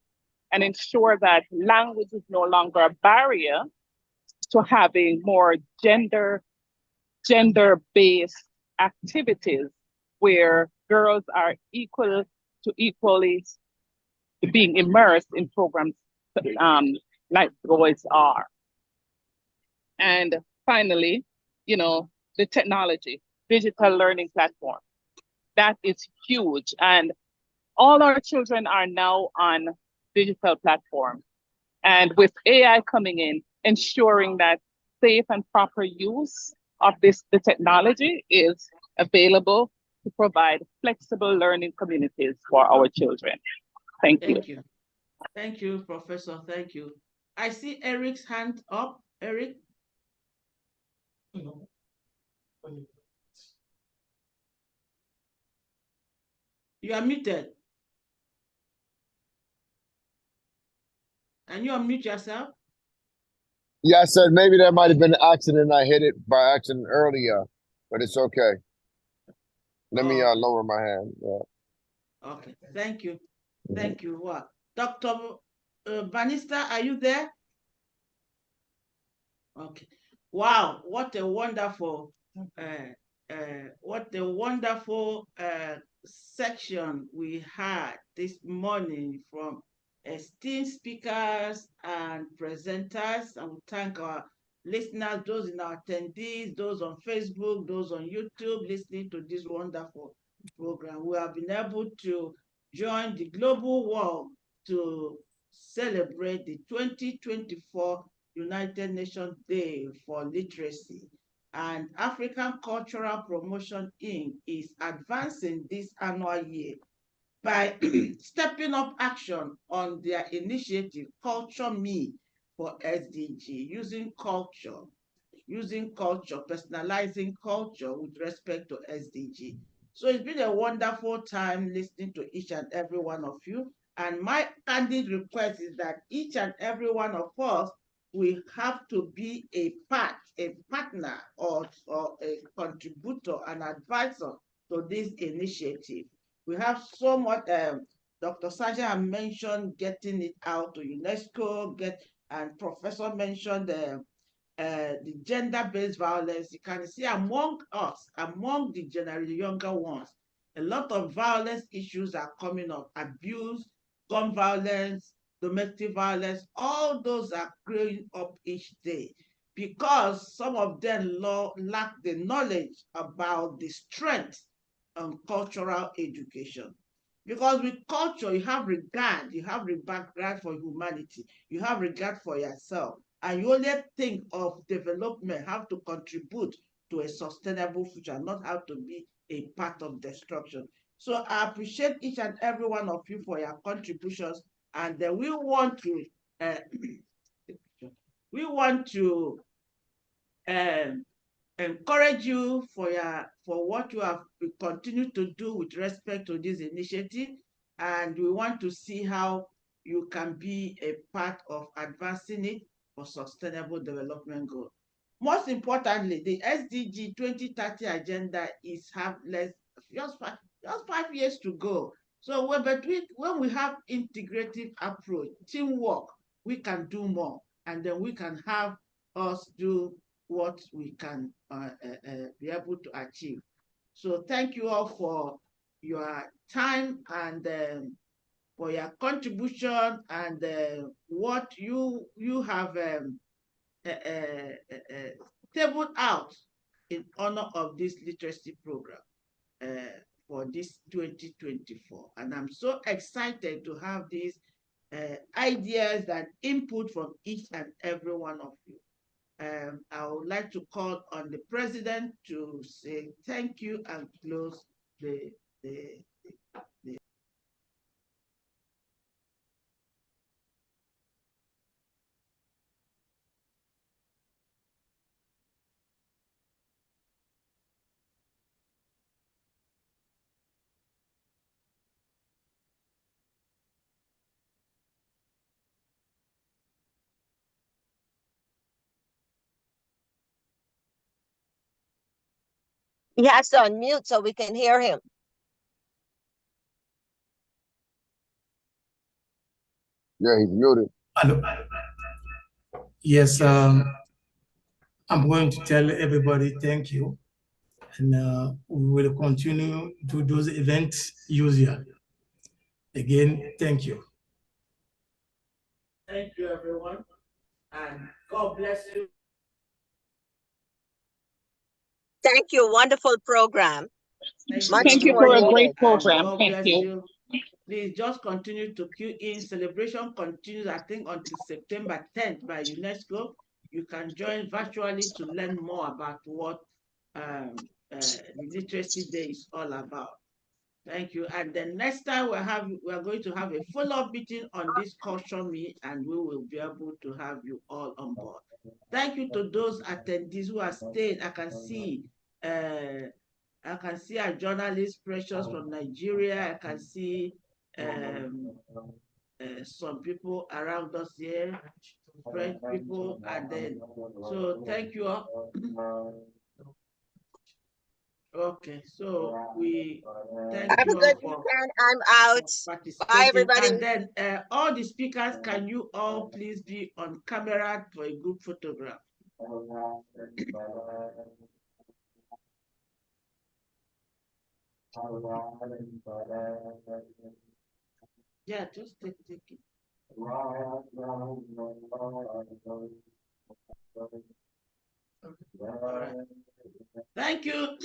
and ensure that language is no longer a barrier to having more gender-based activities where girls are equally being immersed in programs like boys are. And finally, the technology, digital learning platform, that is huge. And all our children are now on digital platforms. And with AI coming in, ensuring that safe and proper use of the technology is available to provide flexible learning communities for our children. Thank you. Thank you. Thank you, Professor. Thank you. I see Eric's hand up. Eric? You are muted. Can you unmute yourself? Yeah, I said maybe that might have been an accident. I hit it by accident earlier, but it's okay. Let me lower my hand. Yeah. Okay, thank you. Thank you. What? Dr. Bannister, are you there? Okay. Wow, what a wonderful section we had this morning from esteemed speakers and presenters. And we thank our listeners, those in our attendees, those on Facebook, those on YouTube, listening to this wonderful program. We have been able to join the global world to celebrate the 2024 United Nations Day for Literacy. And African Cultural Promotion Inc. is advancing this annual year by stepping up action on their initiative, Culture Me for SDG, using culture, personalizing culture with respect to SDG. So it's been a wonderful time listening to each and every one of you. And my candid request is that each and every one of us we have to be a partner, or a contributor, an advisor to this initiative. We have so much. Dr. Saja mentioned getting it out to UNESCO, and Professor mentioned the gender-based violence. You can see among us, among the generally younger ones, a lot of violence issues are coming up. Abuse, gun violence, domestic violence, all those are growing up each day because some of them lack the knowledge about the strength and cultural education. Because with culture, you have regard for humanity, you have regard for yourself, and you only think of development, how to contribute to a sustainable future, not how to be a part of destruction. So I appreciate each and every one of you for your contributions, and we want to encourage you for what you have continued to do with respect to this initiative, and we want to see how you can be a part of advancing it for sustainable development goals. Most importantly, the SDG 2030 agenda is just 5 years to go. So when we have integrative approach, teamwork, we can do more, and then we can have us do what we can be able to achieve. So thank you all for your time and for your contribution and what you have tabled out in honor of this literacy program for this 2024. And I'm so excited to have these ideas and input from each and every one of you. I would like to call on the president to say thank you and close the He has to unmute so we can hear him. Yeah, he's muted. Hello. Yes, I'm going to tell everybody thank you, and we will continue to those events usual. Again, thank you. Thank you, everyone, and God bless you. Thank you. Wonderful program. Thank you for a great program. God Thank bless you. Please just continue to queue in. Celebration continues, I think, until September 10th by UNESCO. You can join virtually to learn more about what the Literacy Day is all about. Thank you. And then next time we're going to have a follow-up meeting on this culture meet, and we will be able to have you all on board. Thank you to those attendees who are staying. I can see our journalist Precious from Nigeria. I can see some people around us here, French people, and then so thank you all. Okay, so we thank Have you a good all weekend. I'm out. Bye, everybody. And then all the speakers, can you all please be on camera for a group photograph? Yeah, just take it. All right. Thank you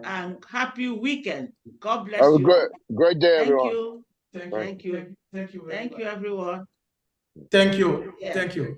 and happy weekend. God bless you. Have a great day, everyone. Thank you. Thank you, everyone. Thank you. Yeah. Thank you.